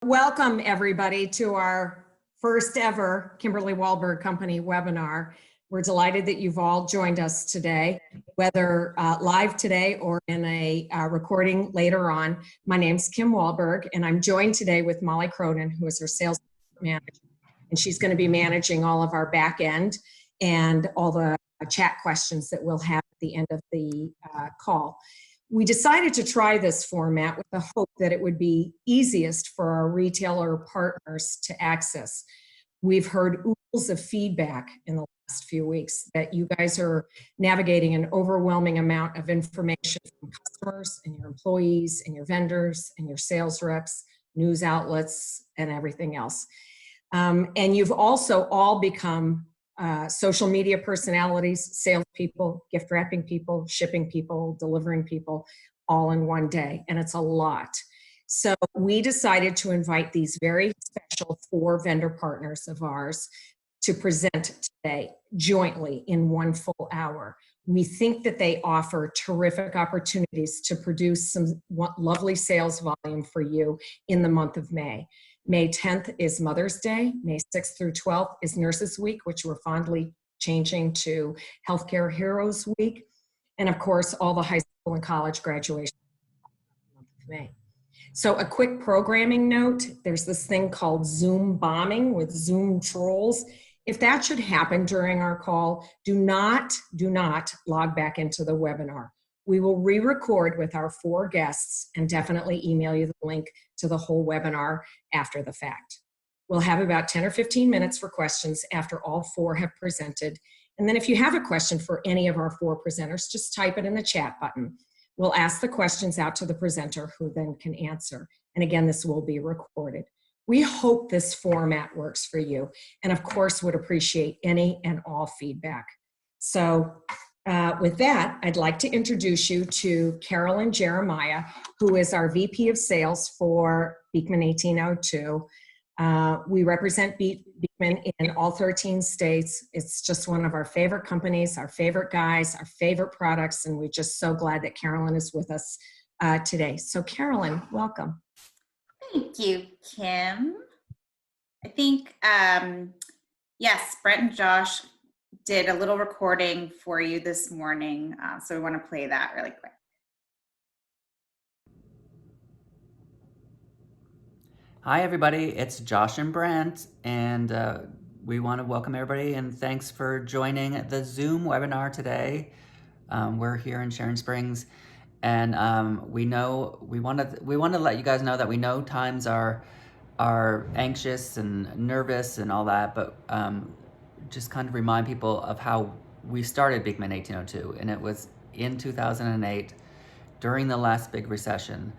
Welcome, everybody, to our first ever Kimberly Wahlberg Company webinar. We're delighted that you've all joined us today, whether live today or in a recording later on. My name's Kim Wahlberg, and I'm joined today with Molly Cronin, who is our sales manager, and she's going to be managing all of our back end and all the chat questions that we'll have at the end of the call. We decided to try this format with the hope that it would be easiest for our retailer partners to access. We've heard oodles of feedback in the last few weeks that you guys are navigating an overwhelming amount of information from customers and your employees and your vendors and your sales reps, news outlets, and everything else. And you've also all become social media personalities, salespeople, gift wrapping people, shipping people, delivering people, all in one day, and it's a lot. So we decided to invite these very special 4 vendor partners of ours to present today jointly in 1 full hour. We think that they offer terrific opportunities to produce some lovely sales volume for you in the month of May. May 10th is Mother's Day. May 6th through 12th is Nurses Week, which we're fondly changing to Healthcare Heroes Week. And of course, all the high school and college graduations in the month of May. So a quick programming note, there's this thing called Zoom bombing with Zoom trolls. If that should happen during our call, do not log back into the webinar. We will re-record with our 4 guests and definitely email you the link to the whole webinar after the fact. We'll have about 10 or 15 minutes for questions after all 4 have presented. And then if you have a question for any of our 4 presenters, just type it in the chat button. We'll ask the questions out to the presenter who then can answer. And again, this will be recorded. We hope this format works for you. And of course, would appreciate any and all feedback. So with that, I'd like to introduce you to Carolyn Jeremiah, who is our VP of Sales for Beekman 1802. We represent Beekman in all 13 states. It's just one of our favorite companies, our favorite guys, our favorite products, and we're just so glad that Carolyn is with us today. So Carolyn, welcome. Thank you, Kim. I think, yes, Brett and Josh did a little recording for you this morning, so we want to play that really quick. Hi, everybody. It's Josh and Brent, and we want to welcome everybody, and thanks for joining the Zoom webinar today. We're here in Sharon Springs, and we want to let you guys know that we know times are anxious and nervous and all that, but just kind of remind people of how we started Beekman 1802, and it was in 2008 during the last big recession.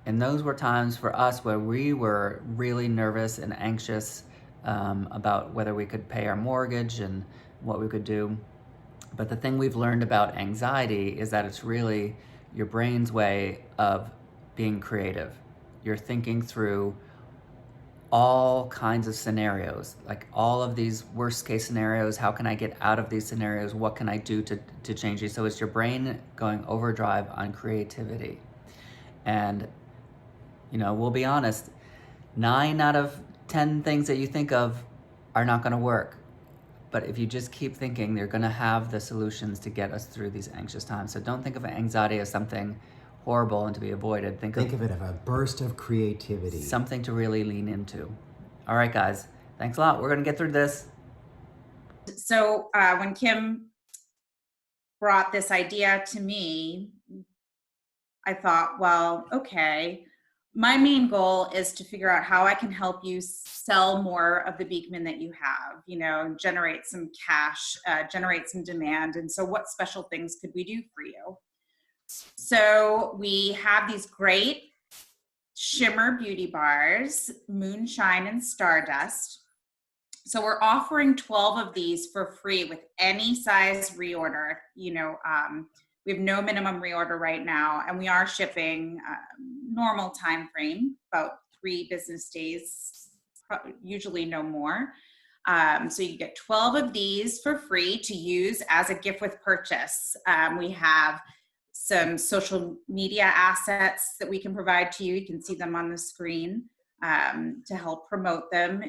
And those were times for us where we were really nervous and anxious about whether we could pay our mortgage and what we could do. But the thing we've learned about anxiety is that it's really your brain's way of being creative. You're thinking through all kinds of scenarios, like all of these worst case scenarios. How can I get out of these scenarios? What can I do to change these? So it's your brain going overdrive on creativity. And, you know, we'll be honest, 9 out of 10 things that you think of are not going to work. But if you just keep thinking, they're going to have the solutions to get us through these anxious times. So don't think of anxiety as something horrible and to be avoided. Think of it as a burst of creativity. Something to really lean into. All right, guys. Thanks a lot. We're going to get through this. So when Kim brought this idea to me, I thought, well, okay, my main goal is to figure out how I can help you sell more of the Beekman that you have, you know, generate some cash, generate some demand. And so what special things could we do for you? So we have these great shimmer beauty bars, Moonshine and Stardust. So we're offering 12 of these for free with any size reorder. You know, we have no minimum reorder right now, and we are shipping normal time frame, about 3 business days, usually no more. So you get 12 of these for free to use as a gift with purchase. We have some social media assets that we can provide to you. You can see them on the screen. to help promote them.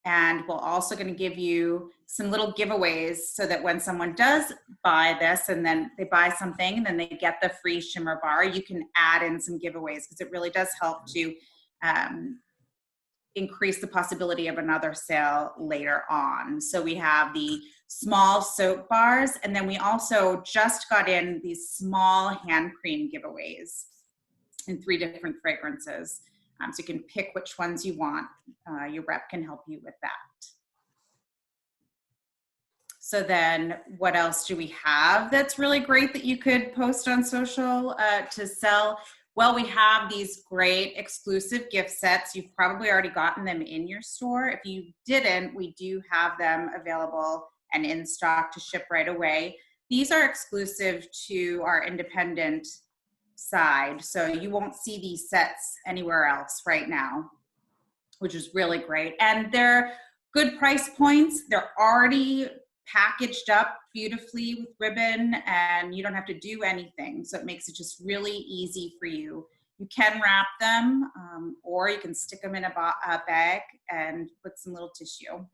And we're also going to give you some little giveaways so that when someone does buy this and then they buy something and then they get the free shimmer bar, you can add in some giveaways because it really does help to increase the possibility of another sale later on. So we have the small soap bars, and then we also just got in these small hand cream giveaways in 3 different fragrances. So you can pick which ones you want. Your rep can help you with that. So then what else do we have that's really great that you could post on social to sell? Well, we have these great exclusive gift sets. You've probably already gotten them in your store. If you didn't, we do have them available and in stock to ship right away. These are exclusive to our independent side, so you won't see these sets anywhere else right now, which is really great. And they're good price points. They're already packaged up beautifully with ribbon, and you don't have to do anything, so it makes it just really easy for you. You can wrap them, or you can stick them in a bag and put some little tissue.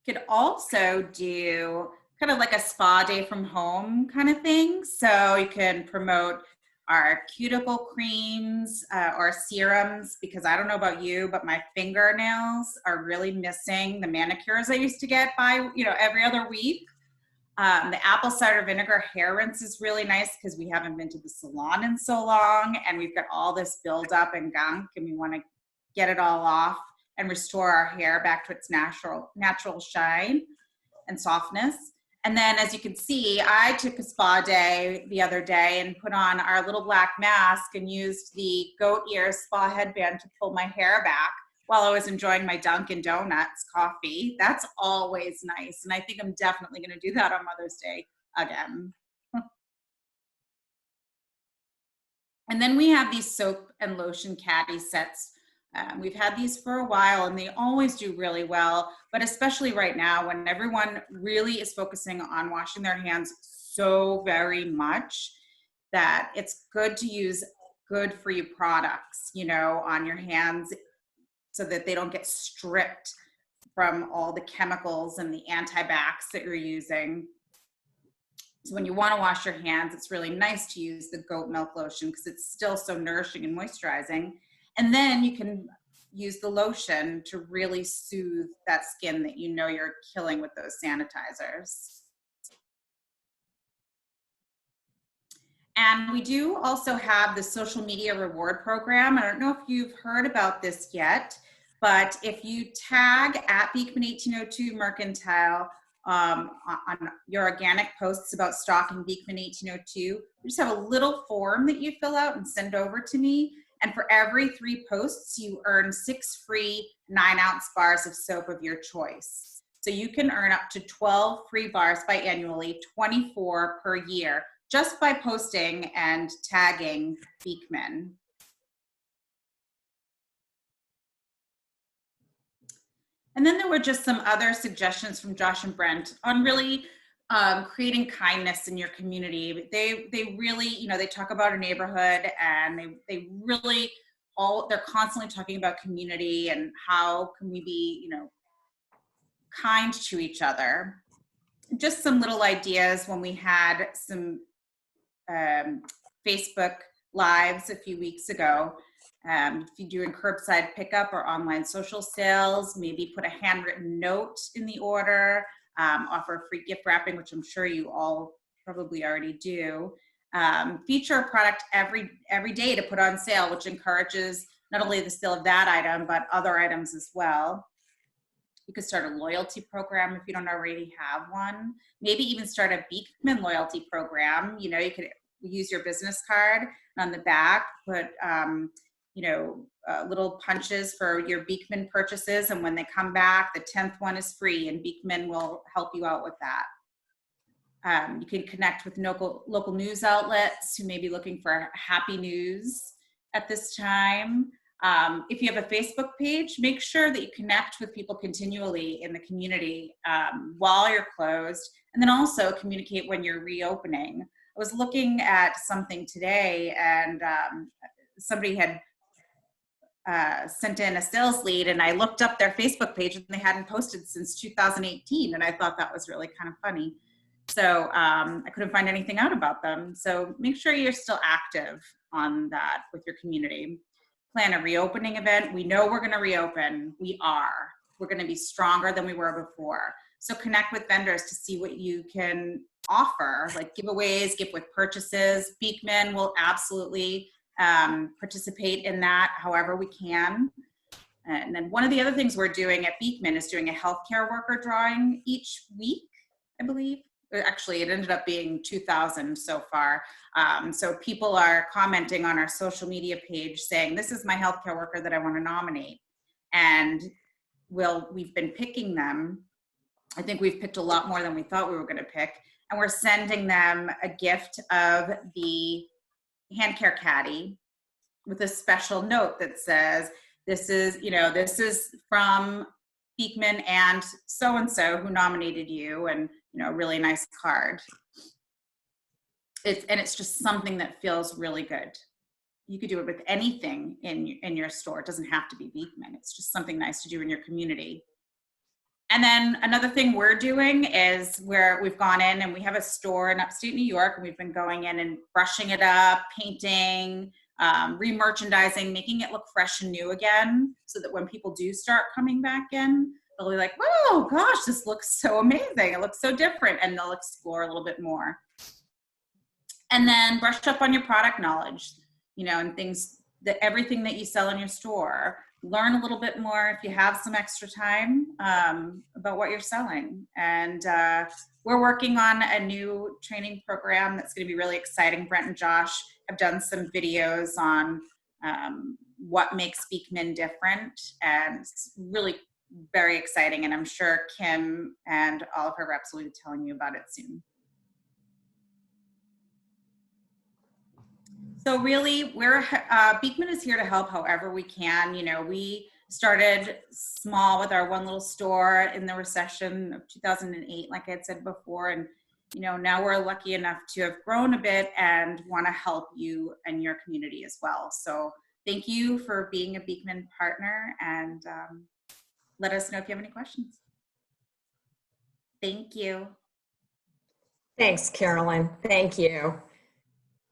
You could also do kind of like a spa day from home kind of thing. So you can promote our cuticle creams or serums, because I don't know about you, but my fingernails are really missing the manicures I used to get by, every other week. The apple cider vinegar hair rinse is really nice because we haven't been to the salon in so long, and we've got all this buildup and gunk, and we want to get it all off and restore our hair back to its natural shine and softness. And then, as you can see, I took a spa day the other day and put on our little black mask and used the goat ear spa headband to pull my hair back while I was enjoying my Dunkin' Donuts coffee. That's always nice. And I think I'm definitely going to do that on Mother's Day again. And then we have these soap and lotion caddy sets. We've had these for a while, and they always do really well, but especially right now when everyone really is focusing on washing their hands so very much, that it's good to use good for you products, on your hands so that they don't get stripped from all the chemicals and the anti-bacs that you're using. So when you want to wash your hands, it's really nice to use the goat milk lotion because it's still so nourishing and moisturizing. And then you can use the lotion to really soothe that skin that you're killing with those sanitizers. And we do also have the social media reward program. I don't know if you've heard about this yet, but if you tag at Beekman1802 Mercantile on your organic posts about stocking Beekman 1802, we just have a little form that you fill out and send over to me. And for every 3 posts, you earn 6 free 9-ounce bars of soap of your choice. So you can earn up to 12 free bars biannually, 24 per year, just by posting and tagging Beekman. And then there were just some other suggestions from Josh and Brent on really creating kindness in your community. They really, they talk about a neighborhood, and they're constantly talking about community and how can we be, kind to each other. Just some little ideas when we had some Facebook lives a few weeks ago. If you're doing curbside pickup or online social sales, maybe put a handwritten note in the order. Offer free gift wrapping, which I'm sure you all probably already do. Feature a product every day to put on sale, which encourages not only the sale of that item, but other items as well. You could start a loyalty program if you don't already have one. Maybe even start a Beekman loyalty program. You could use your business card, and on the back put little punches for your Beekman purchases, and when they come back, the 10th one is free, and Beekman will help you out with that. You can connect with local news outlets who may be looking for happy news at this time. If you have a Facebook page, make sure that you connect with people continually in the community while you're closed, and then also communicate when you're reopening. I was looking at something today, and somebody had sent in a sales lead, and I looked up their Facebook page and they hadn't posted since 2018. And I thought that was really kind of funny. So I couldn't find anything out about them. So make sure you're still active on that with your community. Plan a reopening event. We know we're going to reopen. We are. We're going to be stronger than we were before. So connect with vendors to see what you can offer, like giveaways, gift with purchases. Beekman will absolutely participate in that however we can. And then one of the other things we're doing at Beekman is doing a healthcare worker drawing each week, I believe. Actually, it ended up being 2,000 so far. So people are commenting on our social media page saying, this is my healthcare worker that I want to nominate. And we've been picking them. I think we've picked a lot more than we thought we were going to pick. And we're sending them a gift of the hand care caddy with a special note that says, this is from Beekman and so-and-so who nominated you, and a really nice card. It's just something that feels really good. You could do it with anything in your store. It doesn't have to be Beekman. It's just something nice to do in your community. And then another thing we're doing is where we've gone in and we have a store in upstate New York, and we've been going in and brushing it up, painting, re-merchandising, making it look fresh and new again, so that when people do start coming back in, they'll be like, "Whoa, gosh, this looks so amazing. It looks so different," and they'll explore a little bit more. And then brush up on your product knowledge, and things that everything that you sell in your store. Learn a little bit more if you have some extra time about what you're selling. And we're working on a new training program that's going to be really exciting. Brent and Josh have done some videos on what makes Beekman different, and it's really very exciting. And I'm sure Kim and all of her reps will be telling you about it soon. So really, Beekman is here to help however we can. We started small with our one little store in the recession of 2008, like I had said before. And, now we're lucky enough to have grown a bit and want to help you and your community as well. So thank you for being a Beekman partner, and let us know if you have any questions. Thank you. Thanks, Carolyn. Thank you.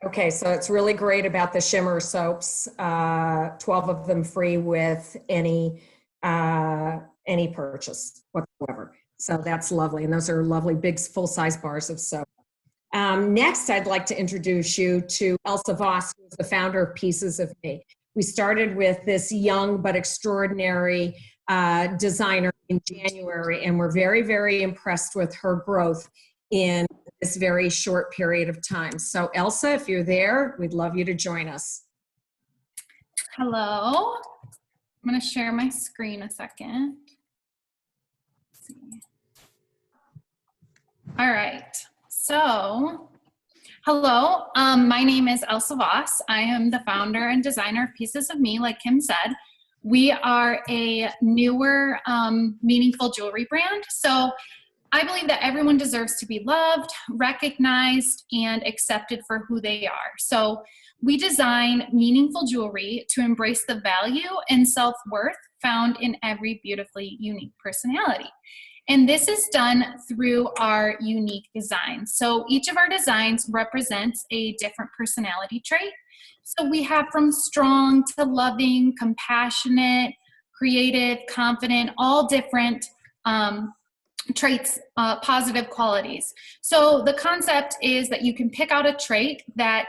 Okay, so it's really great about the shimmer soaps, 12 of them free with any purchase whatsoever. So that's lovely. And those are lovely big full-size bars of soap. Next, I'd like to introduce you to Elsa Voss, who is the founder of Pieces of Me. We started with this young but extraordinary designer in January, and we're very, very impressed with her growth in this very short period of time. So Elsa, if you're there, we'd love you to join us. Hello. I'm going to share my screen a second. Let's see. All right. So, hello. My name is Elsa Voss. I am the founder and designer of Pieces of Me, like Kim said. We are a newer, meaningful jewelry brand. So I believe that everyone deserves to be loved, recognized, and accepted for who they are. So we design meaningful jewelry to embrace the value and self-worth found in every beautifully unique personality. And this is done through our unique designs. So each of our designs represents a different personality trait. So we have from strong to loving, compassionate, creative, confident, all different traits, positive qualities. So the concept is that you can pick out a trait that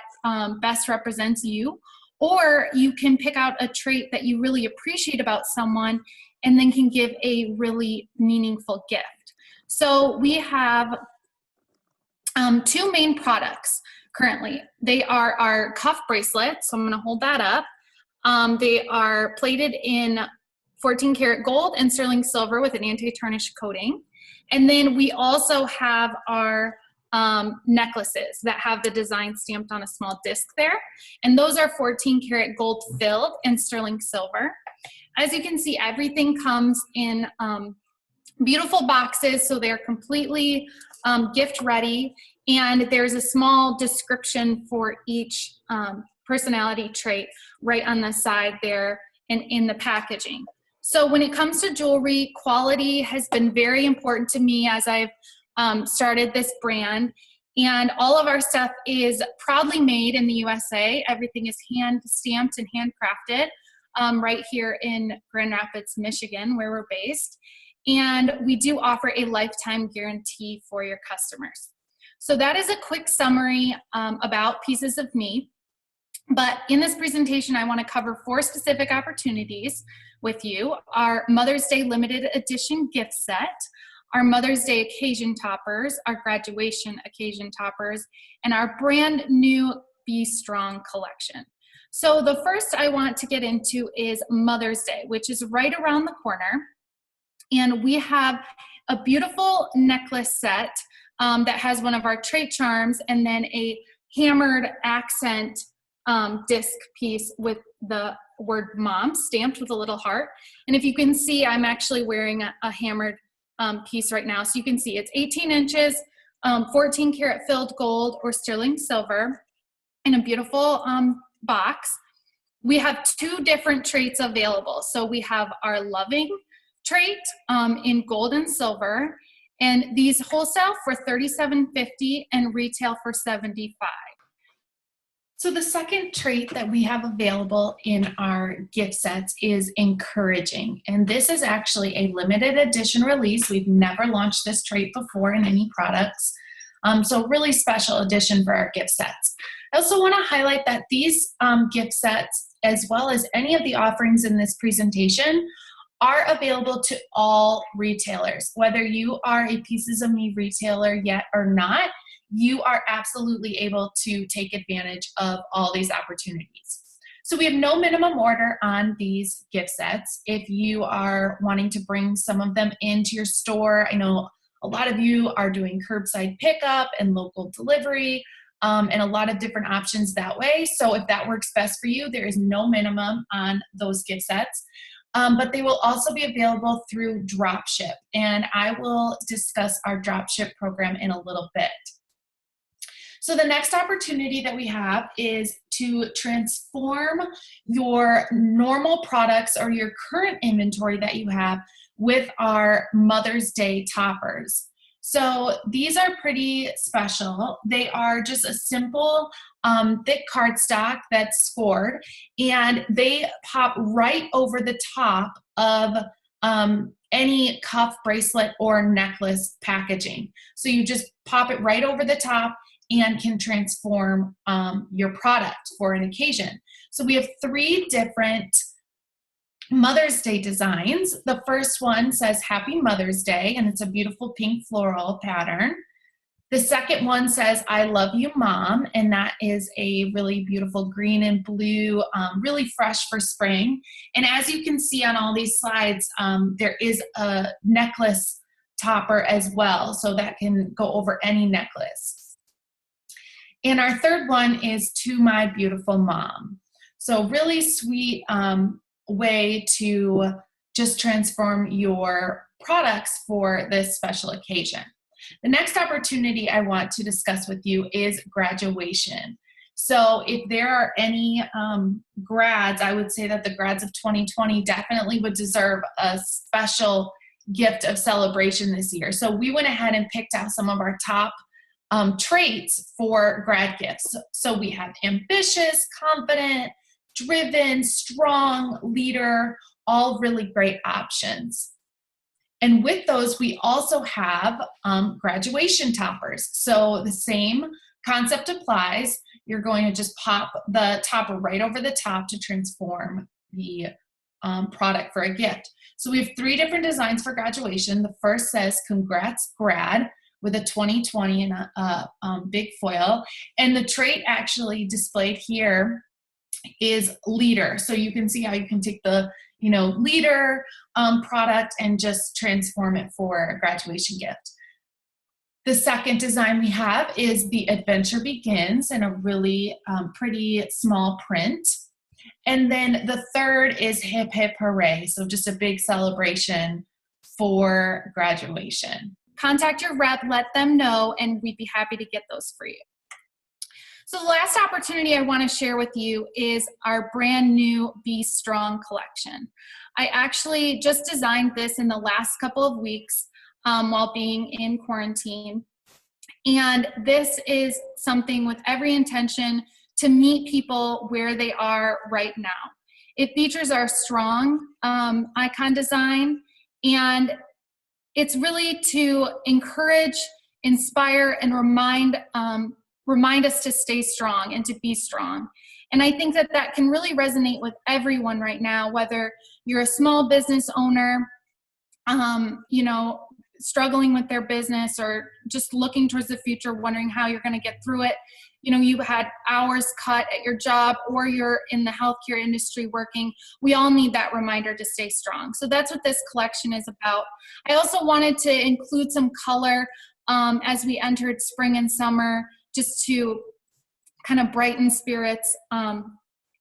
best represents you, or you can pick out a trait that you really appreciate about someone and then can give a really meaningful gift. So we have two main products currently. They are our cuff bracelets. So I'm going to hold that up. They are plated in 14 karat gold and sterling silver with an anti-tarnish coating. And then we also have our necklaces that have the design stamped on a small disc there. And those are 14 karat gold filled and sterling silver. As you can see, everything comes in beautiful boxes, so they're completely gift ready. And there's a small description for each personality trait right on the side there and in the packaging. So when it comes to jewelry, quality has been very important to me as I've started this brand. And all of our stuff is proudly made in the USA. Everything is hand stamped and handcrafted right here in Grand Rapids, Michigan, where we're based. And we do offer a lifetime guarantee for your customers. So that is a quick summary about Pieces of Me. But in this presentation, I want to cover 4 specific opportunities with you. Our Mother's Day limited edition gift set, our Mother's Day occasion toppers, our graduation occasion toppers, and our brand new Be Strong collection. So the first I want to get into is Mother's Day, which is right around the corner. And we have a beautiful necklace set that has one of our trait charms and then a hammered accent disc piece with the word mom stamped with a little heart. And if you can see, I'm actually wearing a hammered piece right now. So you can see it's 18 inches, 14 karat filled gold or sterling silver in a beautiful box. We have 2 different traits available. So we have our loving trait in gold and silver, and these wholesale for $37.50 and retail for $75. So the second trait that we have available in our gift sets is encouraging. And this is actually a limited edition release. We've never launched this trait before in any products. So really special edition for our gift sets. I also want to highlight that these gift sets, as well as any of the offerings in this presentation, are available to all retailers. Whether you are a Pieces of Me retailer yet or not, you are absolutely able to take advantage of all these opportunities. So we have no minimum order on these gift sets. If you are wanting to bring some of them into your store, I know a lot of you are doing curbside pickup and local delivery, and a lot of different options that way. So if that works best for you, there is no minimum on those gift sets. But they will also be available through dropship, and I will discuss our dropship program in a little bit. So the next opportunity that we have is to transform your normal products or your current inventory that you have with our Mother's Day toppers. So these are pretty special. They are just a simple thick cardstock that's scored, and they pop right over the top of any cuff, bracelet, or necklace packaging. So you just pop it right over the top and can transform your product for an occasion. So we have 3 different Mother's Day designs. The first one says Happy Mother's Day, and it's a beautiful pink floral pattern. The second one says I Love You Mom, and that is a really beautiful green and blue, really fresh for spring. And as you can see on all these slides, there is a necklace topper as well, so that can go over any necklace. And our third one is To My Beautiful Mom. So really sweet way to just transform your products for this special occasion. The next opportunity I want to discuss with you is graduation. So if there are any grads, I would say that the grads of 2020 definitely would deserve a special gift of celebration this year. So we went ahead and picked out some of our top traits for grad gifts. So we have ambitious, confident, driven, strong, leader, all really great options. And with those, we also have graduation toppers. So the same concept applies. You're going to just pop the topper right over the top to transform the product for a gift. So we have 3 different designs for graduation. The first says, Congrats, Grad, with a 2020 and a big foil. And the trait actually displayed here is leader. So you can see how you can take the leader product and just transform it for a graduation gift. The second design we have is The Adventure Begins in a really pretty small print. And then the third is Hip Hip Hooray. So just a big celebration for graduation. Contact your rep, let them know, and we'd be happy to get those for you. So the last opportunity I want to share with you is our brand new Be Strong collection. I actually just designed this in the last couple of weeks while being in quarantine. And this is something with every intention to meet people where they are right now. It features our strong icon design, and it's really to encourage, inspire, and remind us to stay strong and to be strong. And I think that that can really resonate with everyone right now, whether you're a small business owner, struggling with their business, or just looking towards the future, wondering how you're going to get through it. You had hours cut at your job, or you're in the healthcare industry working. We all need that reminder to stay strong. So that's what this collection is about. I also wanted to include some color as we entered spring and summer, just to kind of brighten spirits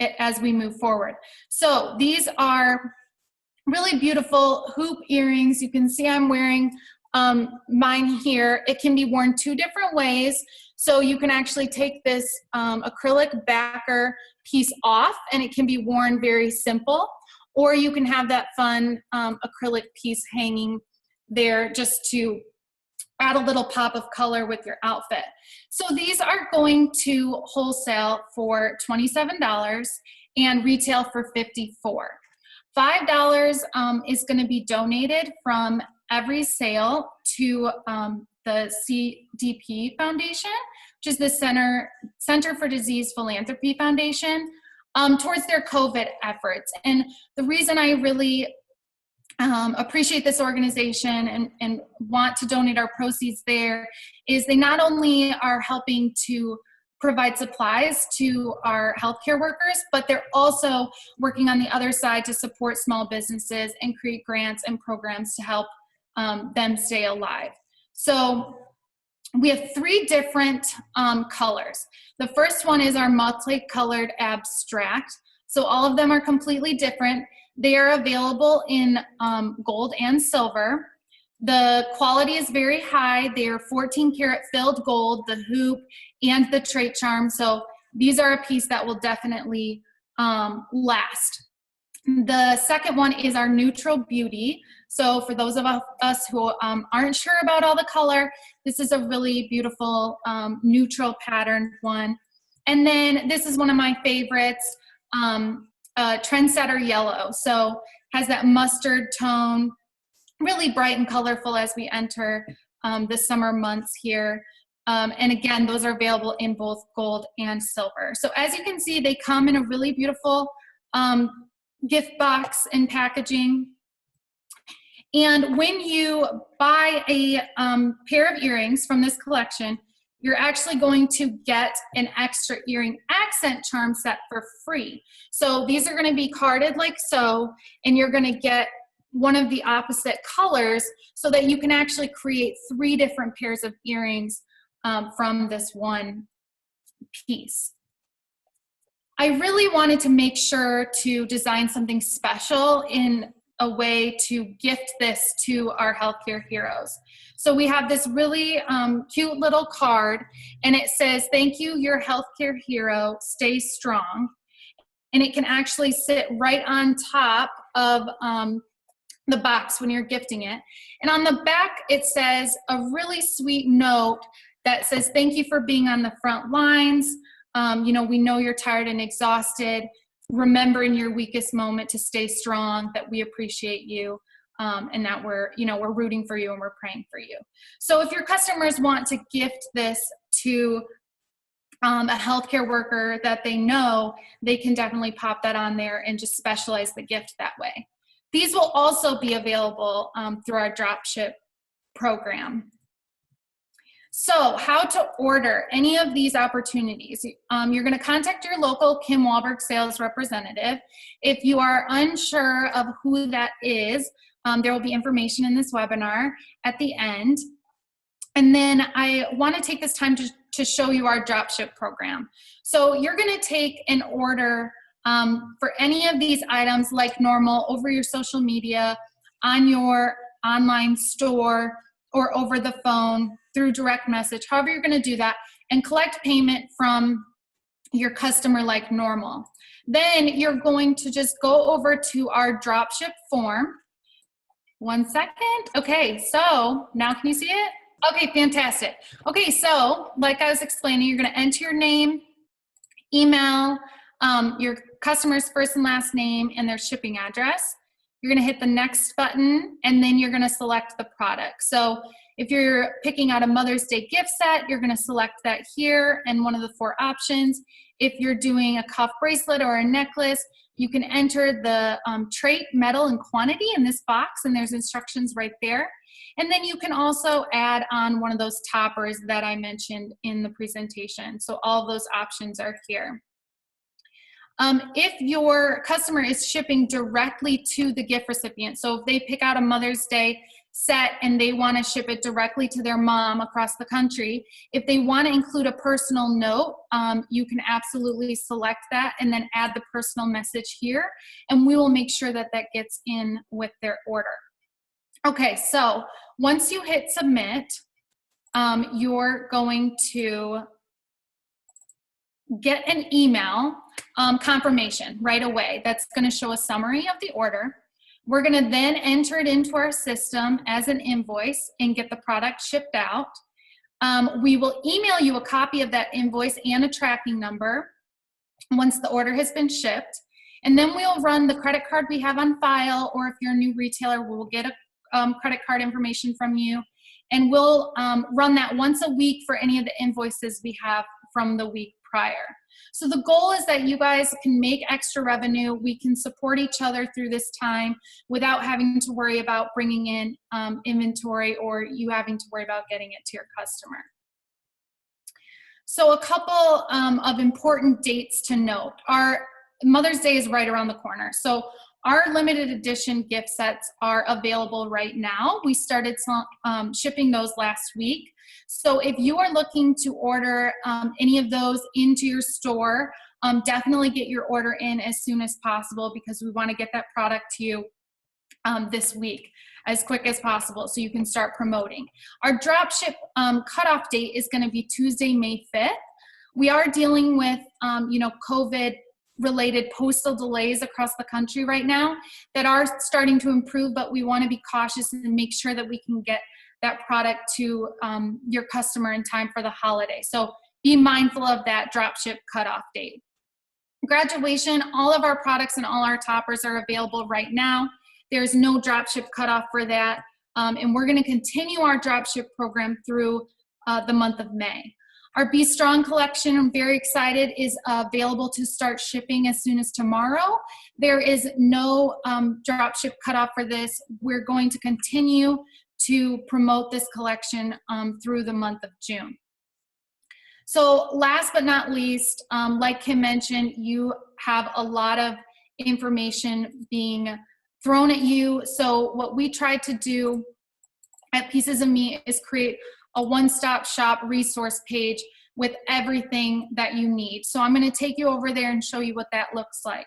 as we move forward. So these are really beautiful hoop earrings. You can see I'm wearing mine here. It can be worn 2 different ways. So you can actually take this acrylic backer piece off, and it can be worn very simple, or you can have that fun acrylic piece hanging there just to add a little pop of color with your outfit. So these are going to wholesale for $27 and retail for $54. $5 is going to be donated from every sale to the CDP Foundation, which is the Center for Disease Philanthropy Foundation, towards their COVID efforts. And the reason I really appreciate this organization and want to donate our proceeds there is they not only are helping to provide supplies to our healthcare workers, but they're also working on the other side to support small businesses and create grants and programs to help them stay alive. So we have 3 different colors. The first one is our multicolored abstract. So all of them are completely different. They are available in gold and silver. The quality is very high. They are 14 karat filled gold, the hoop, and the trait charm. So these are a piece that will definitely last. The second one is our neutral beauty. So for those of us who aren't sure about all the color, this is a really beautiful neutral pattern one. And then this is one of my favorites, Trendsetter Yellow. So has that mustard tone, really bright and colorful as we enter the summer months here. And again, those are available in both gold and silver. So as you can see, they come in a really beautiful gift box and packaging. And when you buy a pair of earrings from this collection, you're actually going to get an extra earring accent charm set for free. So these are going to be carded like so, and you're going to get one of the opposite colors so that you can actually create 3 different pairs of earrings from this one piece. I really wanted to make sure to design something special in a way to gift this to our healthcare heroes. So we have this really cute little card, and it says, "Thank you, your healthcare hero, stay strong." And it can actually sit right on top of the box when you're gifting it. And on the back, it says a really sweet note that says, "Thank you for being on the front lines. We know you're tired and exhausted. Remember in your weakest moment to stay strong, that we appreciate you, and that we're rooting for you and we're praying for you." So if your customers want to gift this to a healthcare worker that they know, they can definitely pop that on there and just specialize the gift that way. These will also be available through our dropship program. So how to order any of these opportunities. You're going to contact your local Kim Wahlberg sales representative. If you are unsure of who that is, there will be information in this webinar at the end. And then I want to take this time to show you our dropship program. So you're going to take an order for any of these items like normal over your social media, on your online store, or over the phone through direct message, however you're going to do that, and collect payment from your customer like normal. Then you're going to just go over to our dropship form. 1 second. Okay, so now can you see it? Okay, fantastic. Okay, so like I was explaining, you're gonna enter your name, email, your customer's first and last name, and their shipping address. You're gonna hit the next button, and then you're gonna select the product. So if you're picking out a Mother's Day gift set, you're gonna select that here and one of the 4 options. If you're doing a cuff bracelet or a necklace, you can enter the trait, metal, and quantity in this box, and there's instructions right there. And then you can also add on one of those toppers that I mentioned in the presentation. So all those options are here. If your customer is shipping directly to the gift recipient, so if they pick out a Mother's Day set and they want to ship it directly to their mom across the country, if they want to include a personal note, you can absolutely select that and then add the personal message here, and we will make sure that that gets in with their order. Okay, so once you hit submit, you're going to get an email confirmation right away. That's going to show a summary of the order. We're going to then enter it into our system as an invoice and get the product shipped out. We will email you a copy of that invoice and a tracking number once the order has been shipped. And then we'll run the credit card we have on file, or if you're a new retailer, we'll get a credit card information from you. And we'll run that once a week for any of the invoices we have from the week prior. So the goal is that you guys can make extra revenue. We can support each other through this time without having to worry about bringing in inventory or you having to worry about getting it to your customer. So a couple of important dates to note. Our Mother's Day is right around the corner. So our limited edition gift sets are available right now. We started shipping those last week. So if you are looking to order any of those into your store, definitely get your order in as soon as possible, because we want to get that product to you this week as quick as possible so you can start promoting. Our dropship cutoff date is going to be Tuesday, May 5th. We are dealing with COVID related postal delays across the country right now that are starting to improve, but we want to be cautious and make sure that we can get that product to your customer in time for the holiday. So be mindful of that dropship cutoff date. Graduation, all of our products and all our toppers are available right now. There's no dropship cutoff for that. And we're going to continue our dropship program through the month of May. Our Be Strong collection, I'm very excited, is available to start shipping as soon as tomorrow. There is no dropship cutoff for this. We're going to continue to promote this collection through the month of June. So last but not least, like Kim mentioned, you have a lot of information being thrown at you. So what we tried to do at Pieces of Me is create a one-stop shop resource page with everything that you need. So I'm going to take you over there and show you what that looks like.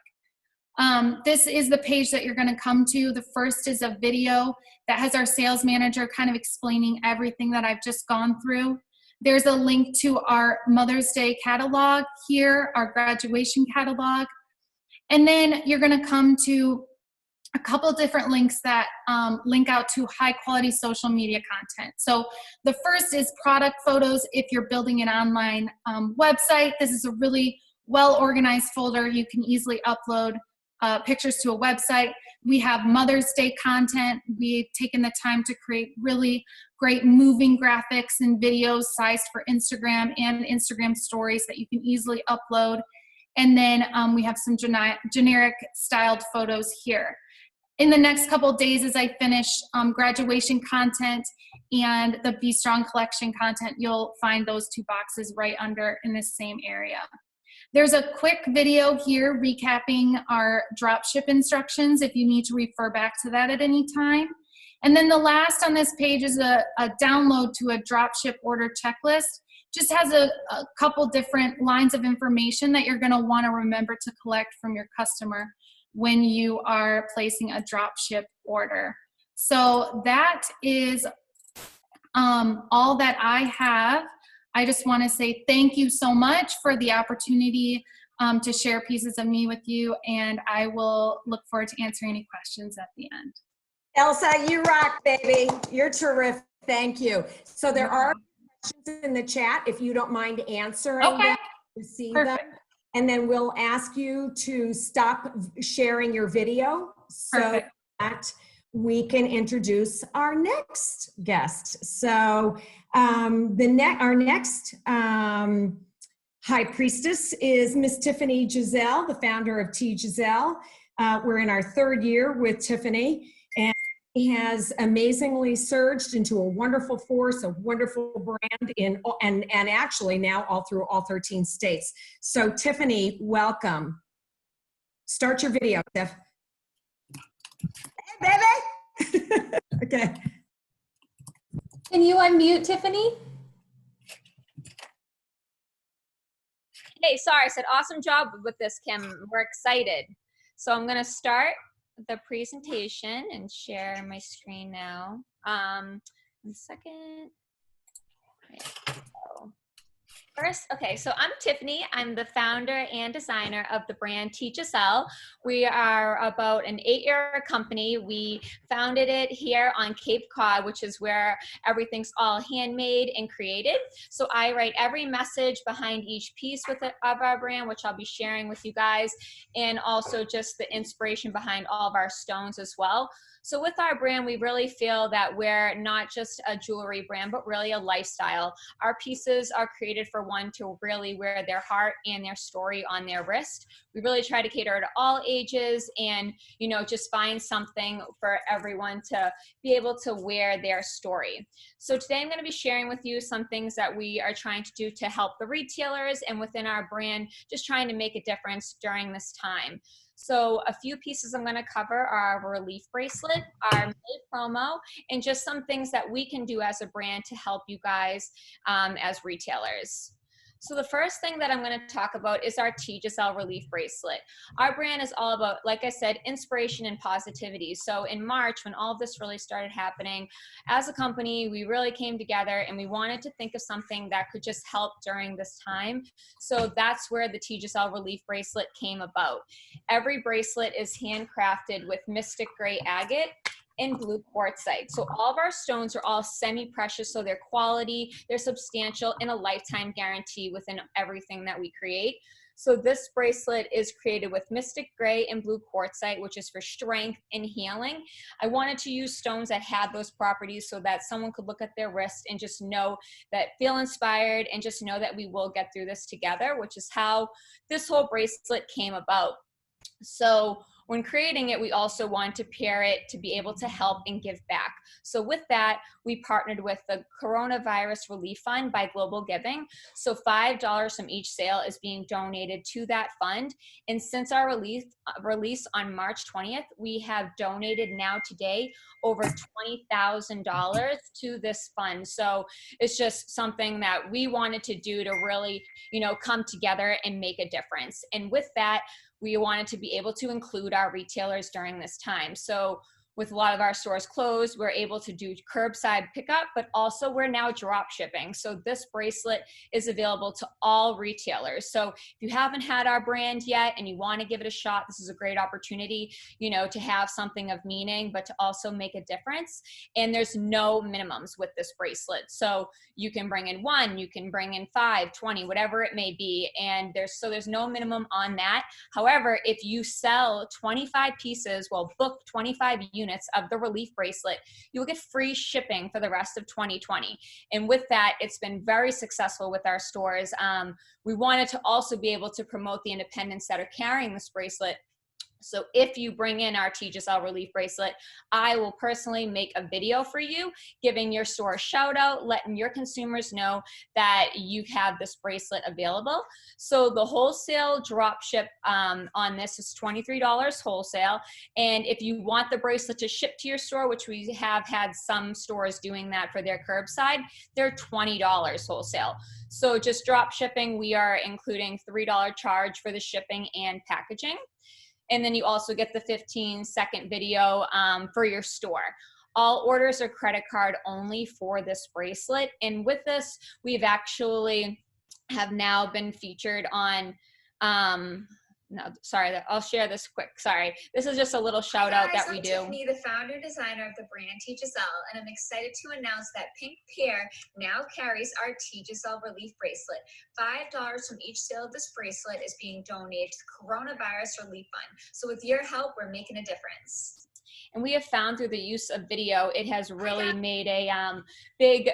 This is the page that you're going to come to. The first is a video that has our sales manager kind of explaining everything that I've just gone through. There's a link to our Mother's Day catalog here, our graduation catalog. And then you're going to come to a couple different links that link out to high quality social media content. So the first is product photos. If you're building an online website, this is a really well organized folder. You can easily upload pictures to a website. We have Mother's Day content. We've taken the time to create really great moving graphics and videos sized for Instagram and Instagram stories that you can easily upload. And then we have some generic styled photos here. In the next couple of days, as I finish graduation content and the Be Strong collection content, you'll find those two boxes right under in the same area. There's a quick video here recapping our dropship instructions if you need to refer back to that at any time. And then the last on this page is a download to a dropship order checklist. Just has a couple different lines of information that you're going to want to remember to collect from your customer when you are placing a dropship order. So that is all that I have I just want to say thank you so much for the opportunity to share pieces of me with you, and I will look forward to answering any questions at the end. Elsa, you rock, baby. You're terrific. Thank you. So there are questions in the chat if you don't mind answering Okay. them. To see Perfect. them. And then we'll ask you to stop sharing your video so Perfect. that we can introduce our next guest. So our next high priestess is Miss Tiffany Giselle, the founder of T. Giselle. We're in our third year with Tiffany, and he has amazingly surged into a wonderful force, a wonderful brand and actually now all through all 13 states. So Tiffany, welcome. Start your video, Tiff. Hey, baby. Okay. Can you unmute, Tiffany? Hey, sorry, I said awesome job with this, Kim. We're excited. So I'm gonna start the presentation and share my screen now. In a second. Okay, so first, okay, so I'm Tiffany. I'm the founder and designer of the brand T. Giselle. We are about an 8-year company. We founded it here on Cape Cod, which is where everything's all handmade and created. So I write every message behind each piece of our brand, which I'll be sharing with you guys, and also just the inspiration behind all of our stones as well. So with our brand, we really feel that we're not just a jewelry brand, but really a lifestyle. Our pieces are created for one to really wear their heart and their story on their wrist. We really try to cater to all ages and, you know, just find something for everyone to be able to wear their story. So today I'm going to be sharing with you some things that we are trying to do to help the retailers and within our brand, just trying to make a difference during this time. So a few pieces I'm going to cover are our relief bracelet, our May promo, and just some things that we can do as a brand to help you guys as retailers. So the first thing that I'm going to talk about is our T. Giselle relief bracelet. Our brand is all about, like I said, inspiration and positivity. So in March, when all of this really started happening, as a company, we really came together and we wanted to think of something that could just help during this time. So that's where the T. Giselle relief bracelet came about. Every bracelet is handcrafted with mystic gray agate and blue quartzite. So all of our stones are all semi-precious, so they're quality, they're substantial, and a lifetime guarantee within everything that we create. So this bracelet is created with mystic gray and blue quartzite, which is for strength and healing. I wanted to use stones that had those properties so that someone could look at their wrist and just know that, feel inspired, and just know that we will get through this together, which is how this whole bracelet came about. So when creating it, we also want to pair it to be able to help and give back. So with that, we partnered with the Coronavirus Relief Fund by Global Giving. So $5 from each sale is being donated to that fund. And since our release on March 20th, we have donated now today over $20,000 to this fund. So it's just something that we wanted to do to really, you know, come together and make a difference. And with that, we wanted to be able to include our retailers during this time. So with a lot of our stores closed, we're able to do curbside pickup, but also we're now drop shipping. So this bracelet is available to all retailers. So if you haven't had our brand yet and you want to give it a shot, this is a great opportunity, you know, to have something of meaning, but to also make a difference. And there's no minimums with this bracelet. So you can bring in 1, you can bring in 5, 20, whatever it may be. And there's no minimum on that. However, if you sell 25 pieces, well, book 25 units of the relief bracelet, you'll get free shipping for the rest of 2020. And with that, it's been very successful with our stores. We wanted to also be able to promote the independents that are carrying this bracelet. So if you bring in our T. Giselle relief bracelet, I will personally make a video for you, giving your store a shout out, letting your consumers know that you have this bracelet available. So the wholesale drop ship on this is $23 wholesale. And if you want the bracelet to ship to your store, which we have had some stores doing that for their curbside, they're $20 wholesale. So just drop shipping, we are including $3 charge for the shipping and packaging. And then you also get the 15-second video for your store. All orders are credit card only for this bracelet. And with this, we've actually have now been featured on, no, sorry, I'll share this quick. Sorry. This is just a little shout out that we do. I'm Tiffany, the founder and designer of the brand Tea Giselle, and I'm excited to announce that Pink Pear now carries our Tea Giselle Relief Bracelet. $5 from each sale of this bracelet is being donated to the Coronavirus Relief Fund. So with your help, we're making a difference. And we have found through the use of video, it has really made a big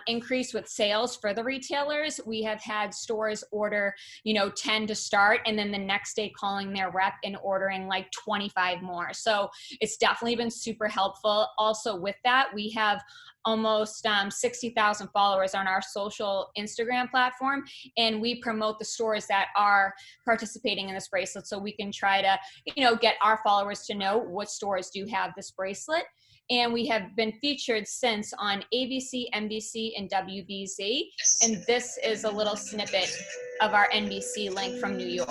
increase with sales for the retailers. We have had stores order, 10 to start, and then the next day calling their rep and ordering like 25 more. So it's definitely been super helpful. Also with that, we have almost 60,000 followers on our social Instagram platform, and we promote the stores that are participating in this bracelet so we can try to, get our followers to know what stores do have this bracelet. And we have been featured since on ABC, NBC, and WBZ. And this is a little snippet of our NBC link from New York.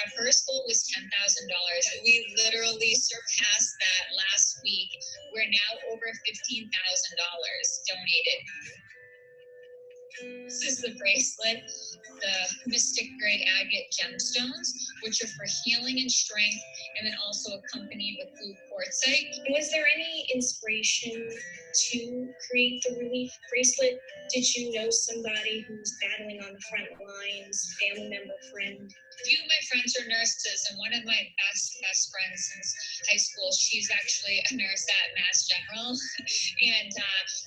Our first goal was $10,000. We literally surpassed that last week. We're now over $15,000 donated. This is the bracelet, the Mystic Gray Agate gemstones, which are for healing and strength, and then also accompanied with blue quartzite. Was there any inspiration to create the relief bracelet? Did you know somebody who's battling on the front lines, family member, friend? A few of my friends are nurses, and one of my best friends since high school, she's actually a nurse at Mass General, and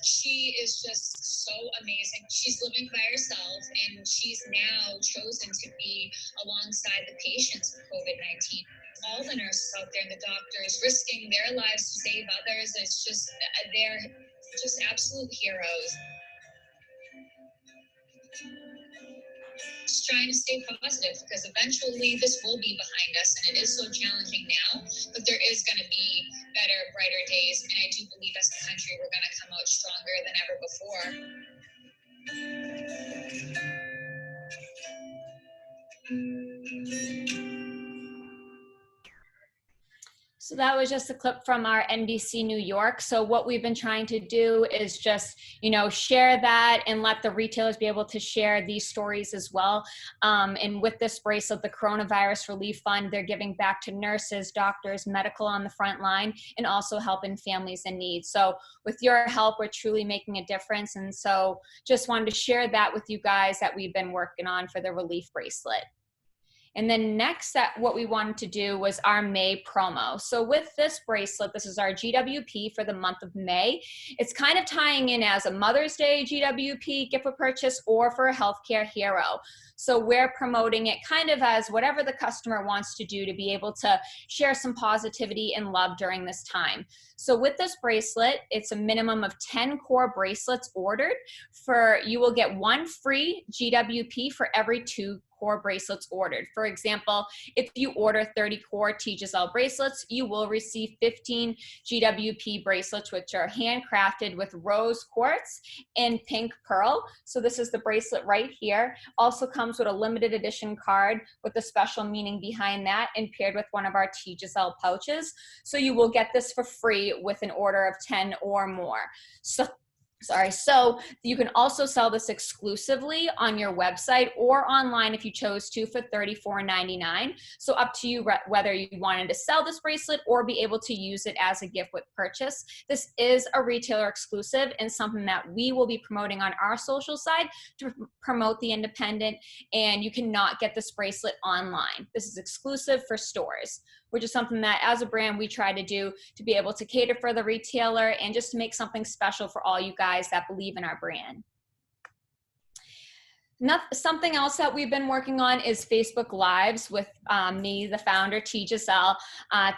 she is just so amazing. She's living by herself, and she's now chosen to be alongside the patients with COVID-19. All the nurses out there and the doctors risking their lives to save others. It's just, they're just absolute heroes. Just trying to stay positive, because eventually this will be behind us, and it is so challenging now, but there is going to be better, brighter days, and I do believe as a country we're going to come out stronger than ever before. So that was just a clip from our NBC New York. So what we've been trying to do is just, share that and let the retailers be able to share these stories as well. And with this bracelet, the Coronavirus Relief Fund, they're giving back to nurses, doctors, medical on the front line, and also helping families in need. So with your help, we're truly making a difference. And so just wanted to share that with you guys that we've been working on for the relief bracelet. And then next, what we wanted to do was our May promo. So with this bracelet, this is our GWP for the month of May. It's kind of tying in as a Mother's Day GWP gift for purchase or for a healthcare hero. So we're promoting it kind of as whatever the customer wants to do to be able to share some positivity and love during this time. So with this bracelet, it's a minimum of 10 core bracelets ordered. You will get one free GWP for every 2 core bracelets ordered. For example, if you order 30 core Tea Giselle bracelets, you will receive 15 GWP bracelets, which are handcrafted with rose quartz and pink pearl. So this is the bracelet right here. Also comes with a limited edition card with a special meaning behind that, and paired with one of our Tea Giselle pouches. So you will get this for free with an order of 10 or more. So you can also sell this exclusively on your website or online if you chose to for $34.99. So up to you whether you wanted to sell this bracelet or be able to use it as a gift with purchase. This is a retailer exclusive and something that we will be promoting on our social side to promote the independent, and you cannot get this bracelet online. This is exclusive for stores, which is something that as a brand we try to do to be able to cater for the retailer and just to make something special for all you guys that believe in our brand. Something else that we've been working on is Facebook Lives with me, the founder, Tea Giselle,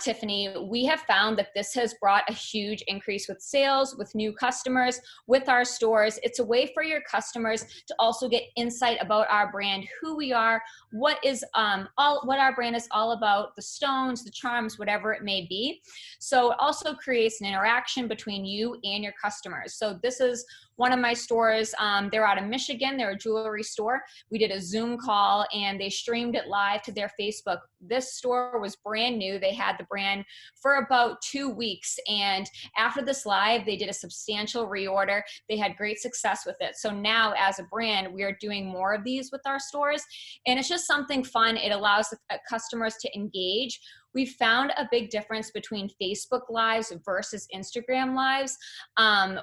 Tiffany. We have found that this has brought a huge increase with sales, with new customers, with our stores. It's a way for your customers to also get insight about our brand, who we are, what our brand is all about, the stones, the charms, whatever it may be. So it also creates an interaction between you and your customers. So this is one of my stores. They're out of Michigan. They're a jewelry store. We did a Zoom call and they streamed it live to their Facebook. This store was brand new. They had the brand for about 2 weeks. And after this live, they did a substantial reorder. They had great success with it. So now as a brand, we are doing more of these with our stores. And it's just something fun. It allows the customers to engage. We found a big difference between Facebook Lives versus Instagram Lives.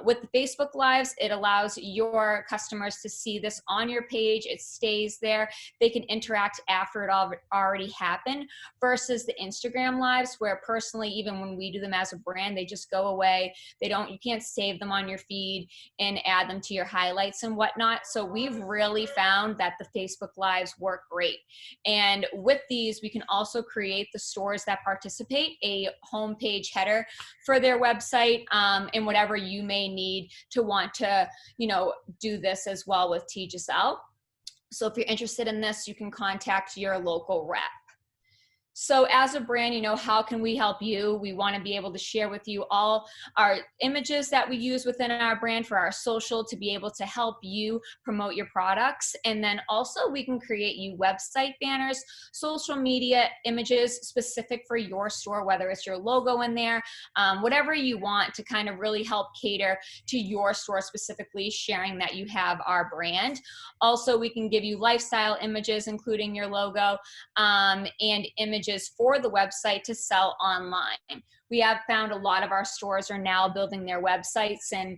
With the Facebook Lives, it allows your customers to see this on your page. It stays there. They can interact after it already happened, versus the Instagram Lives, where personally, even when we do them as a brand, they just go away. You can't save them on your feed and add them to your highlights and whatnot. So we've really found that the Facebook Lives work great. And with these, we can also create the stores that participate a homepage header for their website, and whatever you may need to want to, do this as well with TGSL. So if you're interested in this, you can contact your local rep. So as a brand, how can we help you? We want to be able to share with you all our images that we use within our brand for our social to be able to help you promote your products. And then also we can create you website banners, social media images specific for your store, whether it's your logo in there, whatever you want to kind of really help cater to your store specifically, sharing that you have our brand. Also, we can give you lifestyle images, including your logo, and images for the website to sell online. We have found a lot of our stores are now building their websites and,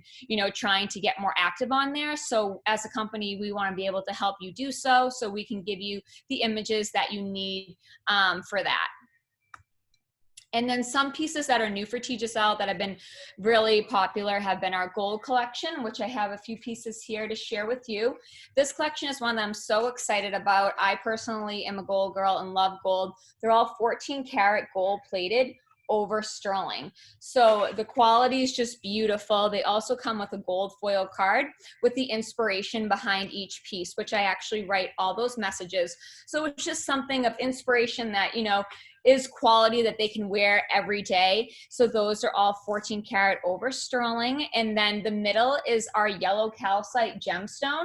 trying to get more active on there. So as a company, we want to be able to help you do so we can give you the images that you need for that. And then some pieces that are new for TGSL that have been really popular have been our gold collection, which I have a few pieces here to share with you. This collection is one that I'm so excited about. I personally am a gold girl and love gold. They're all 14 karat gold plated over sterling. So the quality is just beautiful. They also come with a gold foil card with the inspiration behind each piece, which I actually write all those messages. So it's just something of inspiration that, is quality that they can wear every day. So those are all 14 karat over sterling. And then the middle is our yellow calcite gemstone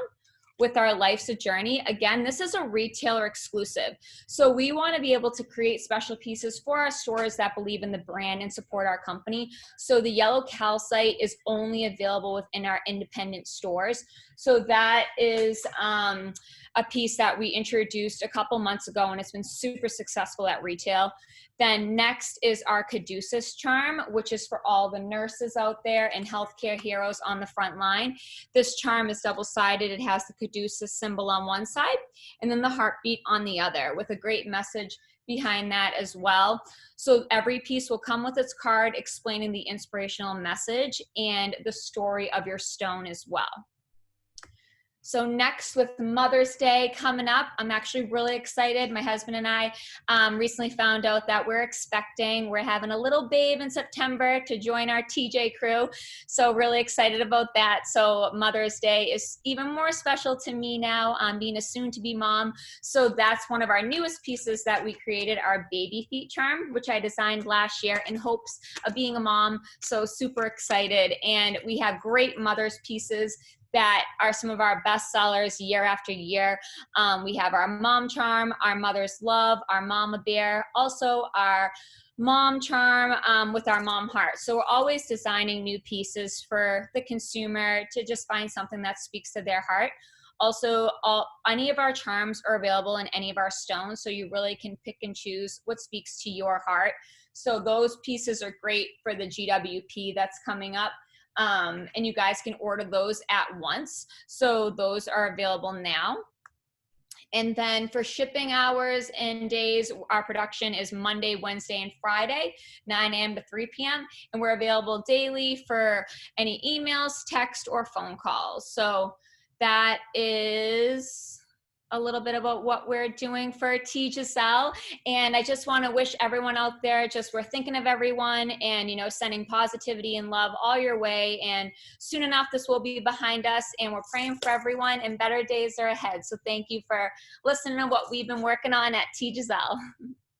with our Life's a Journey. Again, this is a retailer exclusive. So we want to be able to create special pieces for our stores that believe in the brand and support our company. So the yellow calcite is only available within our independent stores. So that is a piece that we introduced a couple months ago, and it's been super successful at retail. Then next is our Caduceus charm, which is for all the nurses out there and healthcare heroes on the front line. This charm is double-sided. It has the Caduceus symbol on one side and then the heartbeat on the other, with a great message behind that as well. So every piece will come with its card explaining the inspirational message and the story of your stone as well. So next, with Mother's Day coming up, I'm actually really excited. My husband and I recently found out that we're having a little babe in September to join our TJ crew. So really excited about that. So Mother's Day is even more special to me now, being a soon-to-be mom. So that's one of our newest pieces that we created, our baby feet charm, which I designed last year in hopes of being a mom. So super excited. And we have great mother's pieces that are some of our best sellers year after year. We have our mom charm, our mother's love, our mama bear, also our mom charm with our mom heart. So we're always designing new pieces for the consumer to just find something that speaks to their heart. Also, any of our charms are available in any of our stones, so you really can pick and choose what speaks to your heart. So those pieces are great for the GWP that's coming up. And you guys can order those at once. So those are available now. And then for shipping hours and days, our production is Monday, Wednesday, and Friday, 9 a.m. to 3 p.m. And we're available daily for any emails, text, or phone calls. So that is a little bit about what we're doing for TGSL. And I just want to wish everyone out there, we're thinking of everyone and, sending positivity and love all your way. And soon enough, this will be behind us, and we're praying for everyone, and better days are ahead. So thank you for listening to what we've been working on at TGSL.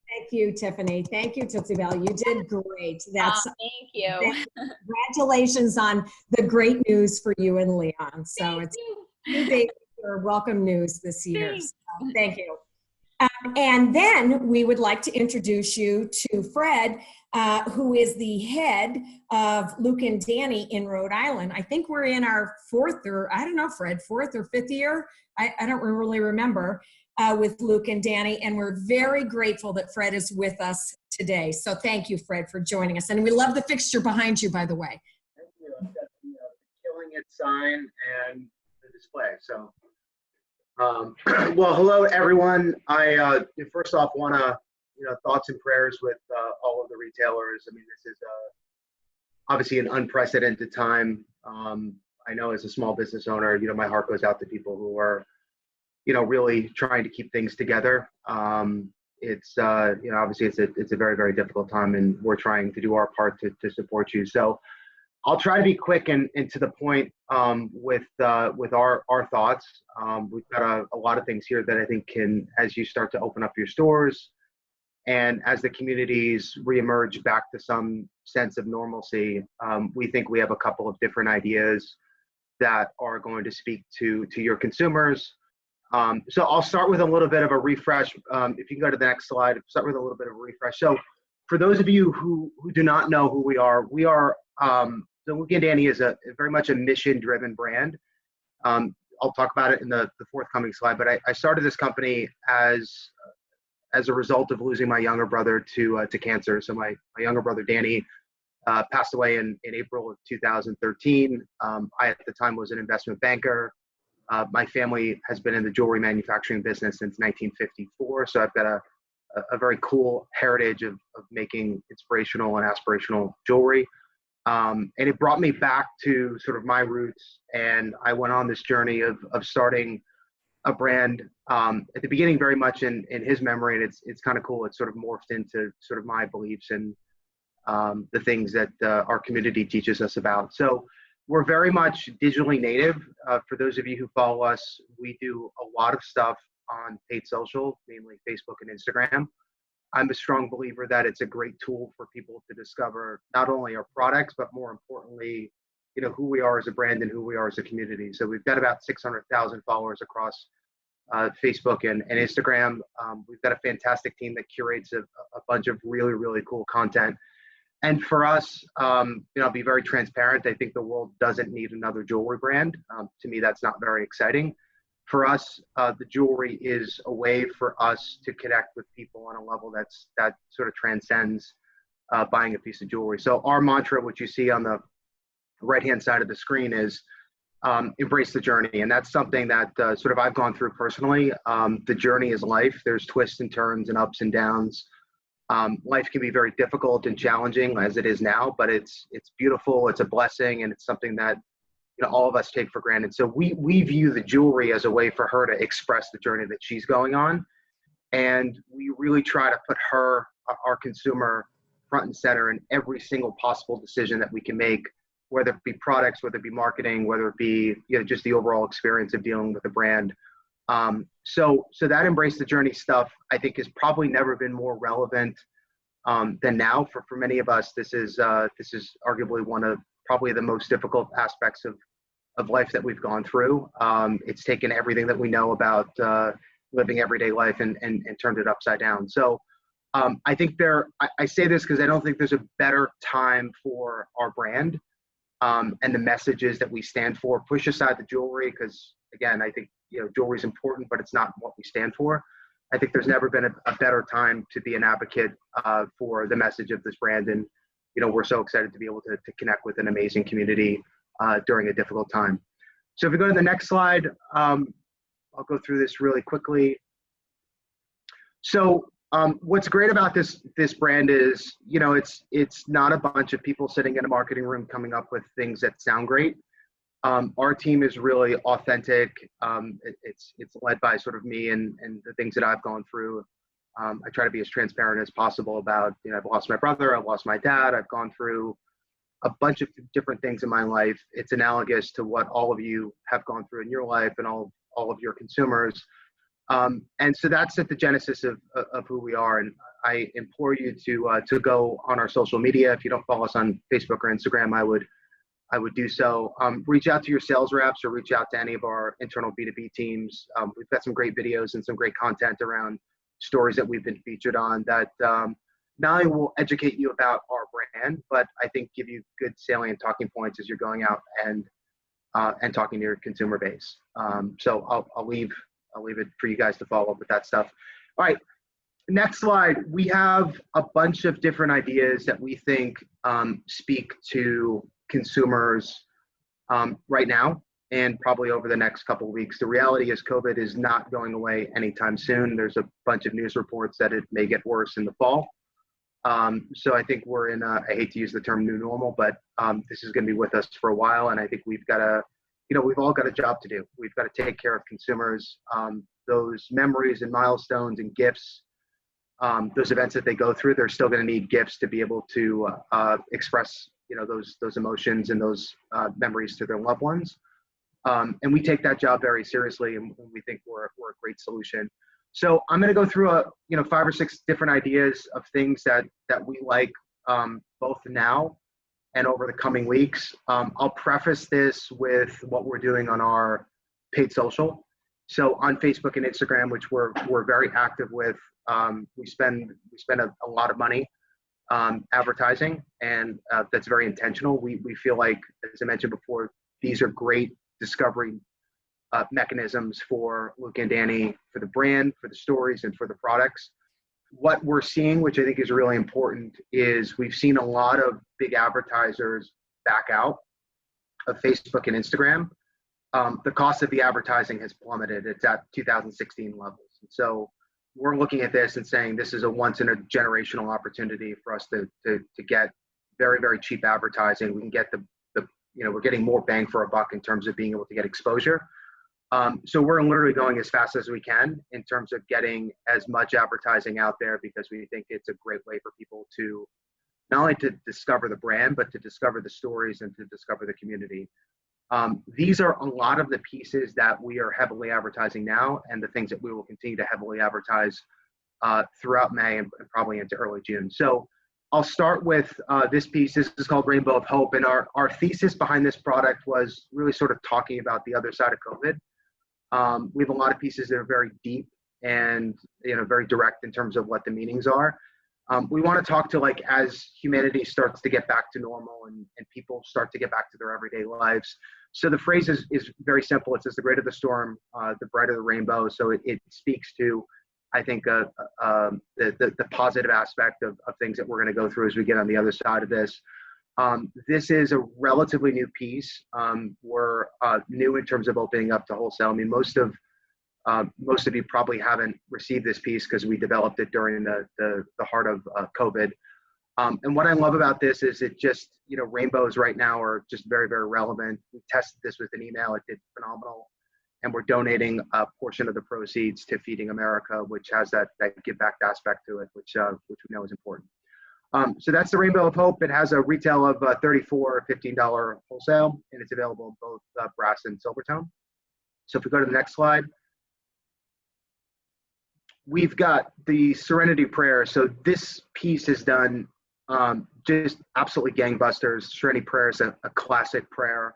Thank you, Tiffany. Thank you, Tootsie Bell. You did great. Thank you. Congratulations on the great news for you and Leon. So it's new baby your welcome news this year. So, thank you. And then we would like to introduce you to Fred, who is the head of Luke and Danny in Rhode Island. I think we're in our fourth or fifth year. I don't really remember with Luke and Danny. And we're very grateful that Fred is with us today. So thank you, Fred, for joining us. And we love the fixture behind you, by the way. Thank you. I've got the Killing It sign and the display. So. Well, hello everyone. I first off want to, thoughts and prayers with all of the retailers. I mean, this is obviously an unprecedented time. I know as a small business owner, my heart goes out to people who are, really trying to keep things together. It's obviously it's a very, very difficult time, and we're trying to do our part to support you. So I'll try to be quick and to the point with our thoughts. We've got a lot of things here that I think can, as you start to open up your stores and as the communities reemerge back to some sense of normalcy, we think we have a couple of different ideas that are going to speak to your consumers. So I'll start with a little bit of a refresh. If you can go to the next slide, start with a little bit of a refresh. So for those of you who do not know who we are, so Luke and Danny is very much a mission-driven brand. I'll talk about it in the forthcoming slide, but I started this company as a result of losing my younger brother to cancer. So my younger brother, Danny, passed away in April of 2013. I, at the time, was an investment banker. My family has been in the jewelry manufacturing business since 1954, so I've got a very cool heritage of making inspirational and aspirational jewelry. And it brought me back to sort of my roots, and I went on this journey of starting a brand at the beginning very much in his memory, and it's kind of cool. It's sort of morphed into sort of my beliefs and the things that our community teaches us about. So we're very much digitally native. For those of you who follow us, we do a lot of stuff on paid social, mainly Facebook and Instagram. I'm a strong believer that it's a great tool for people to discover not only our products, but more importantly, who we are as a brand and who we are as a community. So we've got about 600,000 followers across Facebook and Instagram. We've got a fantastic team that curates a bunch of really, really cool content. And for us, I'll be very transparent. I think the world doesn't need another jewelry brand. To me, that's not very exciting. For us, the jewelry is a way for us to connect with people on a level that sort of transcends buying a piece of jewelry. So our mantra, which you see on the right-hand side of the screen, is embrace the journey. And that's something that sort of I've gone through personally. The journey is life. There's twists and turns and ups and downs. Life can be very difficult and challenging, as it is now, but it's beautiful, it's a blessing, and it's something that all of us take for granted. So we view the jewelry as a way for her to express the journey that she's going on. And we really try to put her, our consumer, front and center in every single possible decision that we can make, whether it be products, whether it be marketing, whether it be just the overall experience of dealing with the brand. So that embrace the journey stuff, I think, has probably never been more relevant than now. For many of us, this is arguably one of probably the most difficult aspects of life that we've gone through. It's taken everything that we know about living everyday life and turned it upside down. So I think I say this because I don't think there's a better time for our brand and the messages that we stand for. Push aside the jewelry, because again, I think jewelry is important, but it's not what we stand for. I think there's never been a better time to be an advocate for the message of this brand. And we're so excited to be able to connect with an amazing community during a difficult time. So if we go to the next slide, I'll go through this really quickly. So what's great about this brand is, it's not a bunch of people sitting in a marketing room coming up with things that sound great. Our team is really authentic. It's led by sort of me and the things that I've gone through. I try to be as transparent as possible about, I've lost my brother, I've lost my dad, I've gone through a bunch of different things in my life. It's analogous to what all of you have gone through in your life and all of your consumers. And so that's at the genesis of who we are. And I implore you to go on our social media. If you don't follow us on Facebook or Instagram, I would I would do so. Reach out to your sales reps or reach out to any of our internal B2B teams. We've got some great videos and some great content around stories that we've been featured on that not only will educate you about our brand, but I think give you good salient talking points as you're going out and talking to your consumer base. So I'll leave it for you guys to follow up with that stuff. All right, next slide. We have a bunch of different ideas that we think speak to consumers right now and probably over the next couple of weeks. The reality is COVID is not going away anytime soon. There's a bunch of news reports that it may get worse in the fall. So I think we're in I hate to use the term new normal, but this is going to be with us for a while. And I think we've got to, we've all got a job to do. We've got to take care of consumers. Those memories and milestones and gifts, those events that they go through, they're still going to need gifts to be able to express, those emotions and those memories to their loved ones. And we take that job very seriously, and we think we're a great solution. So I'm going to go through 5 or 6 different ideas of things that we like, both now and over the coming weeks. I'll preface this with what we're doing on our paid social. So on Facebook and Instagram, which we're very active with, we spend a lot of money advertising, and that's very intentional. We feel like, as I mentioned before, these are great discovery mechanisms for Luke and Danny, for the brand, for the stories, and for the products. What we're seeing, which I think is really important, is we've seen a lot of big advertisers back out of Facebook and Instagram. The cost of the advertising has plummeted. It's at 2016 levels. And so we're looking at this and saying this is a once in a generational opportunity for us to get very, very cheap advertising. We can get we're getting more bang for a buck in terms of being able to get exposure. So we're literally going as fast as we can in terms of getting as much advertising out there, because we think it's a great way for people to not only to discover the brand, but to discover the stories and to discover the community. These are a lot of the pieces that we are heavily advertising now, and the things that we will continue to heavily advertise throughout May and probably into early June. So I'll start with this piece. This is called Rainbow of Hope. And our thesis behind this product was really sort of talking about the other side of COVID. We have a lot of pieces that are very deep and very direct in terms of what the meanings are. We want to talk to, like, as humanity starts to get back to normal and people start to get back to their everyday lives. So the phrase is very simple. It says, the greater the storm, the brighter the rainbow. So it speaks to, I think, the positive aspect of things that we're going to go through as we get on the other side of this. This is a relatively new piece. We're new in terms of opening up to wholesale. I mean, most of you probably haven't received this piece because we developed it during the heart of COVID. And what I love about this is it just, rainbows right now are just very, very relevant. We tested this with an email. It did phenomenal. And we're donating a portion of the proceeds to Feeding America, which has that give back aspect to it, which we know is important. So that's the Rainbow of Hope. It has a retail of $34 or $15 wholesale, and it's available in both brass and silver tone. So if we go to the next slide, we've got the Serenity Prayer. So this piece is done just absolutely gangbusters. Serenity Prayer is a classic prayer.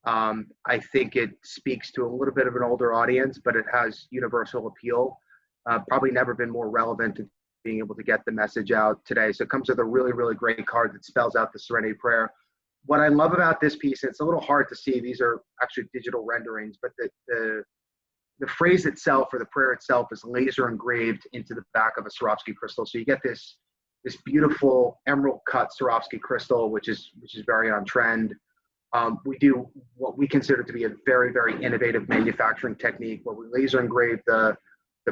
I think it speaks to a little bit of an older audience, but it has universal appeal. Probably never been more relevant to being able to get the message out today. So it comes with a really, really great card that spells out the Serenity Prayer. What I love about this piece, it's a little hard to see, these are actually digital renderings, but the phrase itself, or the prayer itself, is laser engraved into the back of a Swarovski crystal. So you get this beautiful emerald cut Swarovski crystal, which is very on trend. We do what we consider to be a very, very innovative manufacturing technique where we laser engrave the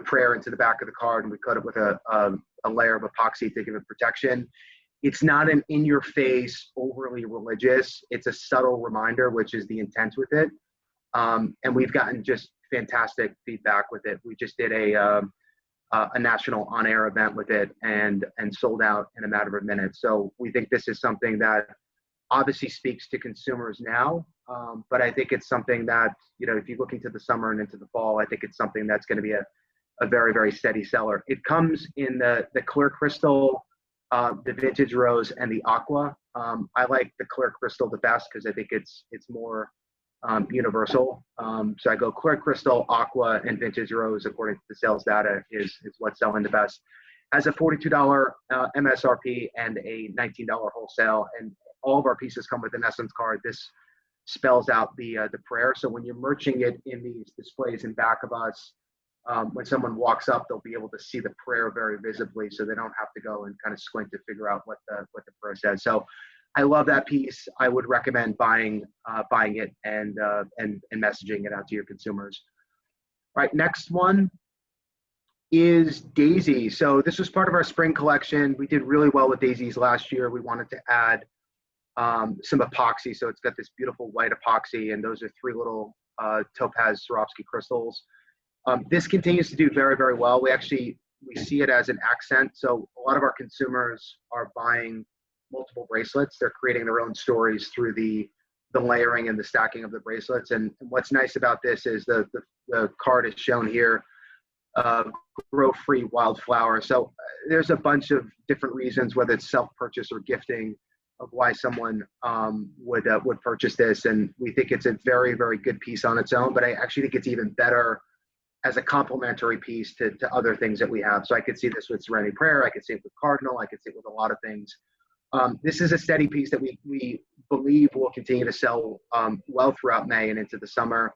prayer into the back of the card, and we cut it with a layer of epoxy to give it protection. It's not an in-your-face, overly religious. It's a subtle reminder, which is the intent with it. And we've gotten just fantastic feedback with it. We just did a national on-air event with it and sold out in a matter of minutes. So we think this is something that obviously speaks to consumers now, but I think it's something that, if you look into the summer and into the fall, I think it's something that's going to be a very, very steady seller. It comes in the clear crystal, the vintage rose, and the aqua. I like the clear crystal the best because I think it's more universal. So I go clear crystal, aqua, and vintage rose according to the sales data is what's selling the best. Has a $42 MSRP and a $19 wholesale, and all of our pieces come with an essence card. This spells out the prayer. So when you're merching it in these displays in back of us, when someone walks up, they'll be able to see the prayer very visibly, so they don't have to go and kind of squint to figure out what the prayer says. So I love that piece. I would recommend buying it and messaging it out to your consumers. All right, next one is Daisy. So this was part of our spring collection. We did really well with daisies last year. We wanted to add some epoxy. So it's got this beautiful white epoxy, and those are 3 little topaz Swarovski crystals. This continues to do very, very well. We see it as an accent. So a lot of our consumers are buying multiple bracelets. They're creating their own stories through the layering and the stacking of the bracelets. And what's nice about this is the card is shown here, grow free wildflower. So there's a bunch of different reasons, whether it's self-purchase or gifting, of why someone would purchase this. And we think it's a very, very good piece on its own, but I actually think it's even better as a complementary piece to other things that we have. So I could see this with Serenity Prayer, I could see it with Cardinal, I could see it with a lot of things. This is a steady piece that we believe will continue to sell well throughout May and into the summer.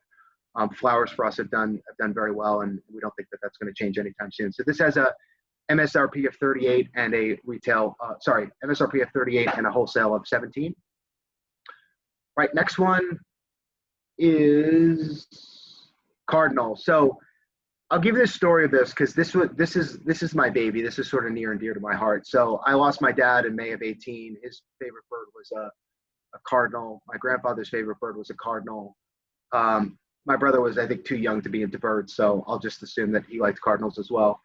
Flowers for us have done very well, and we don't think that that's going to change anytime soon. So this has a MSRP of 38 and a retail, MSRP of 38 and a wholesale of 17. Right, next one is Cardinal. So I'll give you the story of this because this is my baby. This is sort of near and dear to my heart. So I lost my dad in May of 18. His favorite bird was a cardinal. My grandfather's favorite bird was a cardinal. My brother was, I think, too young to be into birds, so I'll just assume that he liked cardinals as well.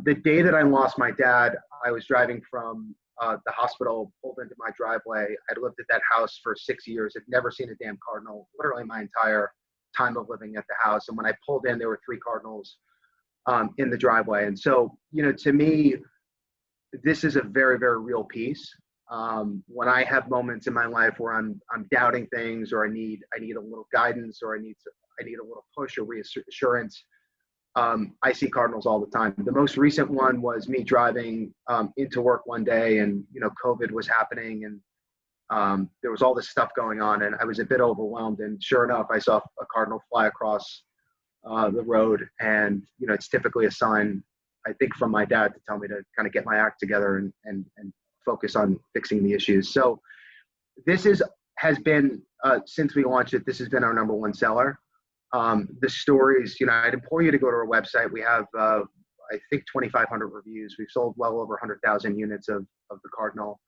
The day that I lost my dad, I was driving from the hospital, pulled into my driveway. I'd lived at that house for 6 years. I'd never seen a damn cardinal, literally my entire time of living at the house. And when I pulled in, there were 3 cardinals in the driveway. And so, to me, this is a very, very real piece. When I have moments in my life where I'm doubting things, or I need a little guidance, or I need a little push or reassurance, I see cardinals all the time. The most recent one was me driving into work one day, and COVID was happening, and there was all this stuff going on, and I was a bit overwhelmed. And sure enough, I saw a cardinal fly across the road, and it's typically a sign, I think, from my dad to tell me to kind of get my act together and focus on fixing the issues. So this has been since we launched it, this has been our #1 seller. The stories, I'd implore you to go to our website. We have I think 2,500 reviews. We've sold well over 100,000 units of the Cardinal.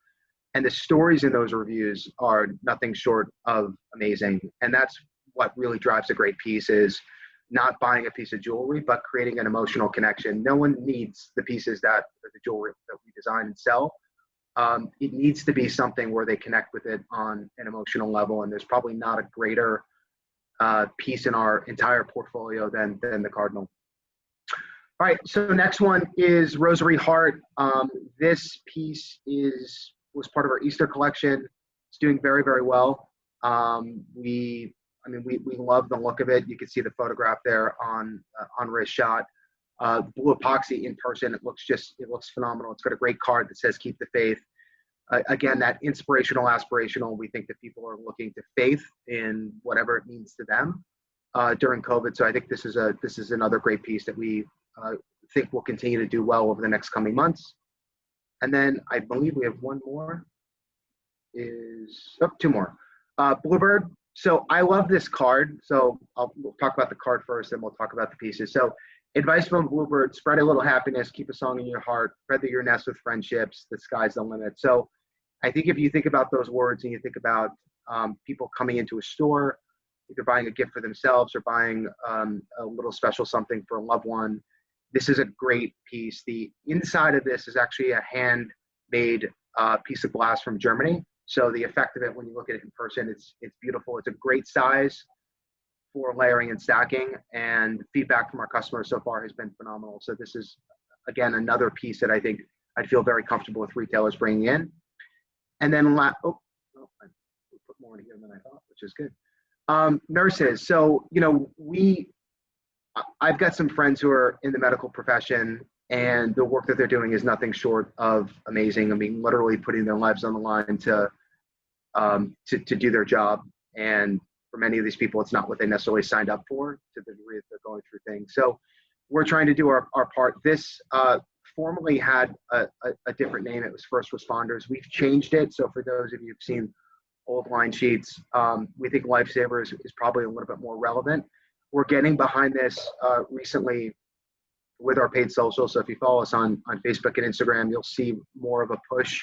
And the stories in those reviews are nothing short of amazing. And that's what really drives a great piece, is not buying a piece of jewelry, but creating an emotional connection. No one needs the pieces the jewelry that we design and sell. It needs to be something where they connect with it on an emotional level. And there's probably not a greater piece in our entire portfolio than the Cardinal. All right, so next one is Rosary Heart. This piece was part of our Easter collection. It's doing very, very well. We love the look of it. You can see the photograph there on wrist shot. Blue epoxy in person, it looks phenomenal. It's got a great card that says "Keep the Faith." Again, that inspirational, aspirational. We think that people are looking to faith in whatever it means to them during COVID. So I think this is another great piece that we think will continue to do well over the next coming months. And then I believe we have one more. Two more. Bluebird. So I love this card. So we'll talk about the card first, then we'll talk about the pieces. So advice from Bluebird: spread a little happiness, keep a song in your heart, feather your nest with friendships, the sky's the limit. So I think if you think about those words and you think about people coming into a store, either buying a gift for themselves or buying a little special something for a loved one, this is a great piece. The inside of this is actually a handmade piece of glass from Germany. So the effect of it, when you look at it in person, it's beautiful. It's a great size for layering and stacking, and feedback from our customers so far has been phenomenal. So this is, again, another piece that I think I'd feel very comfortable with retailers bringing in. And then, I put more in here than I thought, which is good. Nurses. So, I've got some friends who are in the medical profession, and the work that they're doing is nothing short of amazing. I mean, literally putting their lives on the line to do their job. And for many of these people, it's not what they necessarily signed up for, to the degree that they're going through things. So we're trying to do our part. This formerly had a different name. It was first responders. We've changed it. So for those of you who've seen old line sheets, we think lifesavers is probably a little bit more relevant. We're getting behind this recently with our paid social. So if you follow us on Facebook and Instagram, you'll see more of a push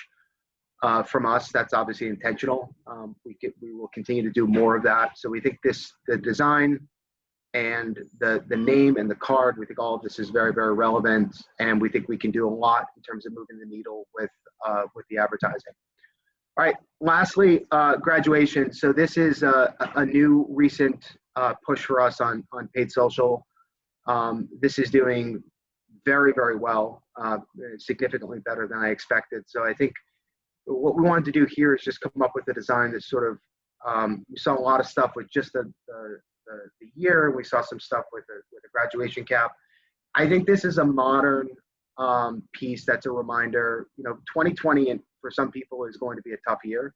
from us. That's obviously intentional. We will continue to do more of that. So we think the design and the name and the card, we think all of this is very, very relevant, and we think we can do a lot in terms of moving the needle with the advertising. All right, lastly, graduation. So this is a new recent push for us on paid social. This is doing very, very well, significantly better than I expected. So I think what we wanted to do here is just come up with a design that sort of, we saw a lot of stuff with just the year. We saw some stuff with a graduation cap. I think this is a modern piece that's a reminder. 2020 and for some people is going to be a tough year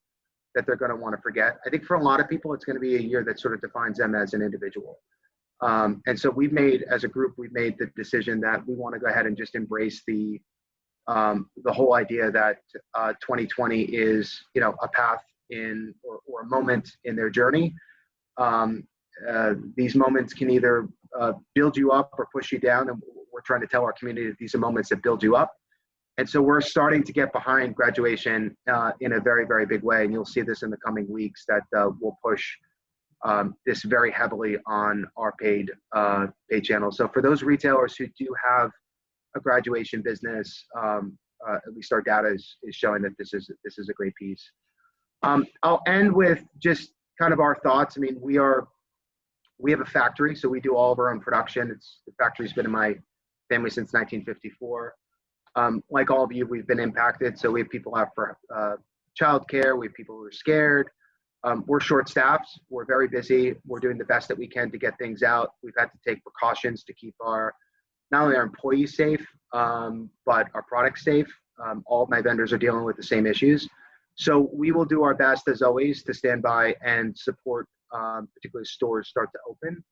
that they're going to want to forget. I think for a lot of people, it's going to be a year that sort of defines them as an individual. And so as a group, we've made the decision that we want to go ahead and just embrace the whole idea that 2020 is, a path or a moment in their journey. These moments can either build you up or push you down. And we're trying to tell our community that these are moments that build you up. And so we're starting to get behind graduation in a very, very big way. And you'll see this in the coming weeks that we'll push this very heavily on our paid channel. So for those retailers who do have a graduation business, at least our data is showing that this is a great piece. I'll end with just kind of our thoughts. I mean, we have a factory, so we do all of our own production. The factory's been in my family since 1954. Like all of you, we've been impacted. So we have people out for childcare. We have people who are scared. We're short-staffed. We're very busy. We're doing the best that we can to get things out. We've had to take precautions to keep not only our employees safe, but our products safe. All of my vendors are dealing with the same issues. So we will do our best, as always, to stand by and support, particularly as stores start to open.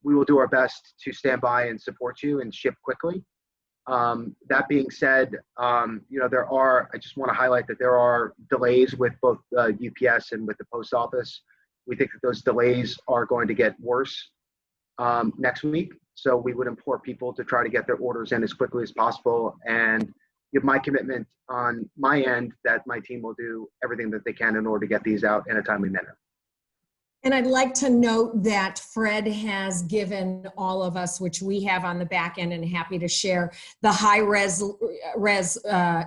We will do our best to stand by and support you and ship quickly. That being said, I just want to highlight that there are delays with both UPS and with the post office. We think that those delays are going to get worse next week. So we would implore people to try to get their orders in as quickly as possible, and give my commitment on my end that my team will do everything that they can in order to get these out in a timely manner. And I'd like to note that Fred has given all of us, which we have on the back end and happy to share, the high res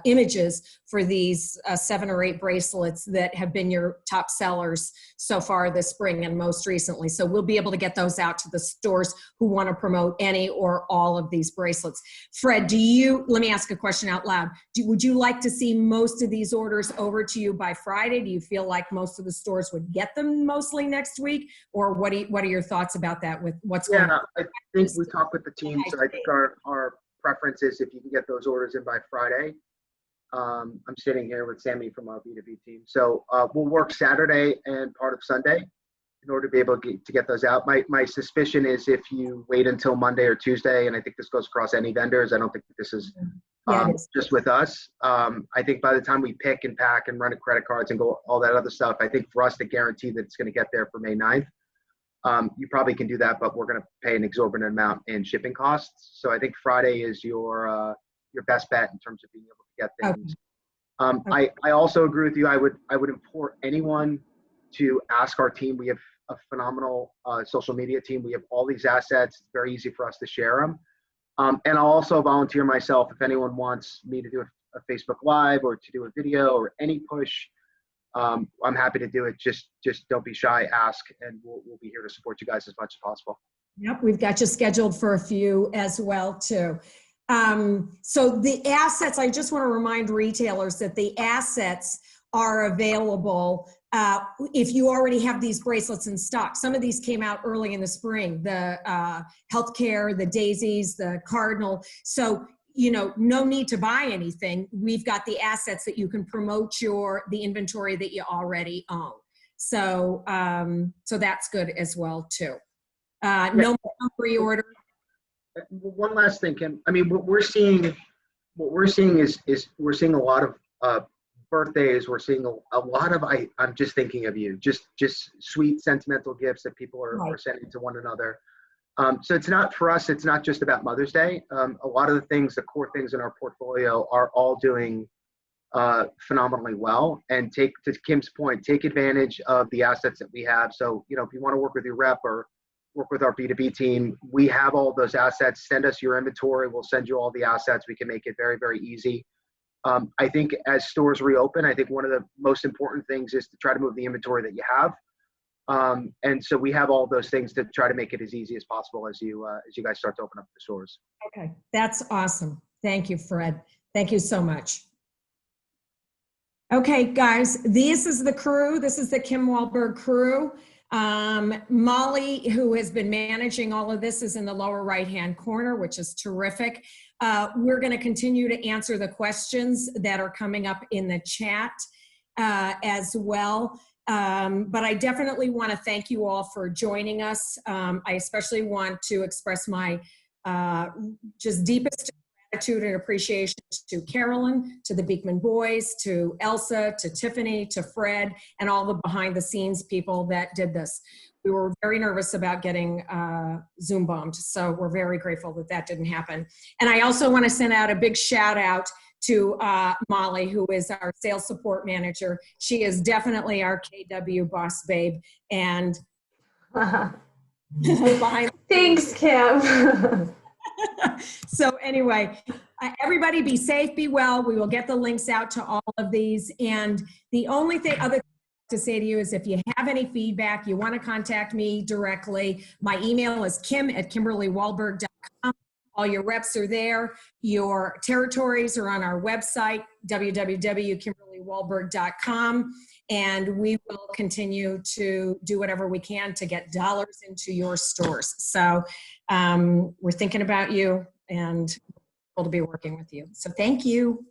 images for these 7 or 8 bracelets that have been your top sellers so far this spring and most recently. So we'll be able to get those out to the stores who want to promote any or all of these bracelets. Fred, let me ask a question out loud. Would you like to see most of these orders over to you by Friday? Do you feel like most of the stores would get them mostly next week, or what are your thoughts about that with what's going on? I think we talked with the team, so I think our preference is if you can get those orders in by Friday. I'm sitting here with Sammy from our B2B team, so we'll work Saturday and part of Sunday in order to be able to get those out. My suspicion is if you wait until Monday or Tuesday, and I think this goes across any vendors, I don't think this is just with us. I think by the time we pick and pack and run credit cards and go all that other stuff, I think for us to guarantee that it's going to get there for May 9th, you probably can do that, but we're going to pay an exorbitant amount in shipping costs. So I think Friday is your best bet in terms of being able to get things. Okay. I also agree with you. I would implore anyone to ask our team. We have a phenomenal social media team. We have all these assets. It's very easy for us to share them. And I'll also volunteer myself if anyone wants me to do a Facebook Live or to do a video or any push. I'm happy to do it. Just don't be shy, ask, and we'll be here to support you guys as much as possible. Yep, we've got you scheduled for a few as well too. So the assets, I just want to remind retailers that the assets are available if you already have these bracelets in stock. Some of these came out early in the spring, the healthcare, the daisies, the cardinal. So, you know, no need to buy anything. We've got the assets that you can promote the inventory that you already own. So, so that's good as well too. No more pre-order. One last thing, Kim. I mean, what we're seeing is we're seeing a lot of birthdays. We're seeing a lot of I'm just thinking of you. Just sweet sentimental gifts that people are sending to one another. So it's not for us. It's not just about Mother's Day. A lot of the core things in our portfolio are all doing phenomenally well. And to Kim's point, take advantage of the assets that we have. So, you know, if you want to work with your rep or work with our B2B team, we have all those assets. Send us your inventory. We'll send you all the assets. We can make it very, very easy. I think as stores reopen, I think one of the most important things is to try to move the inventory that you have. And so we have all those things to try to make it as easy as possible as you guys start to open up the stores. Okay, that's awesome. Thank you, Fred. Thank you so much. Okay, guys, this is the crew. This is the Kim Wahlberg crew. Molly, who has been managing all of this, is in the lower right-hand corner, which is terrific. We're going to continue to answer the questions that are coming up in the chat as well. But I definitely want to thank you all for joining us. I especially want to express my just deepest gratitude and appreciation to Carolyn, to the Beekman boys, to Elsa, to Tiffany, to Fred, and all the behind the scenes people that did this. We were very nervous about getting Zoom bombed, so we're very grateful that that didn't happen. And I also want to send out a big shout out to Molly, who is our sales support manager. She is definitely our KW boss babe. And behind Thanks, Kim. So anyway, everybody be safe, be well. We will get the links out to all of these. And the only other to say to you is if you have any feedback, you want to contact me directly, my email is kim@kimberlywahlberg.com. All your reps are there. Your territories are on our website, www.kimberlywahlberg.com. And we will continue to do whatever we can to get dollars into your stores. So we're thinking about you and we'll be working with you. So thank you.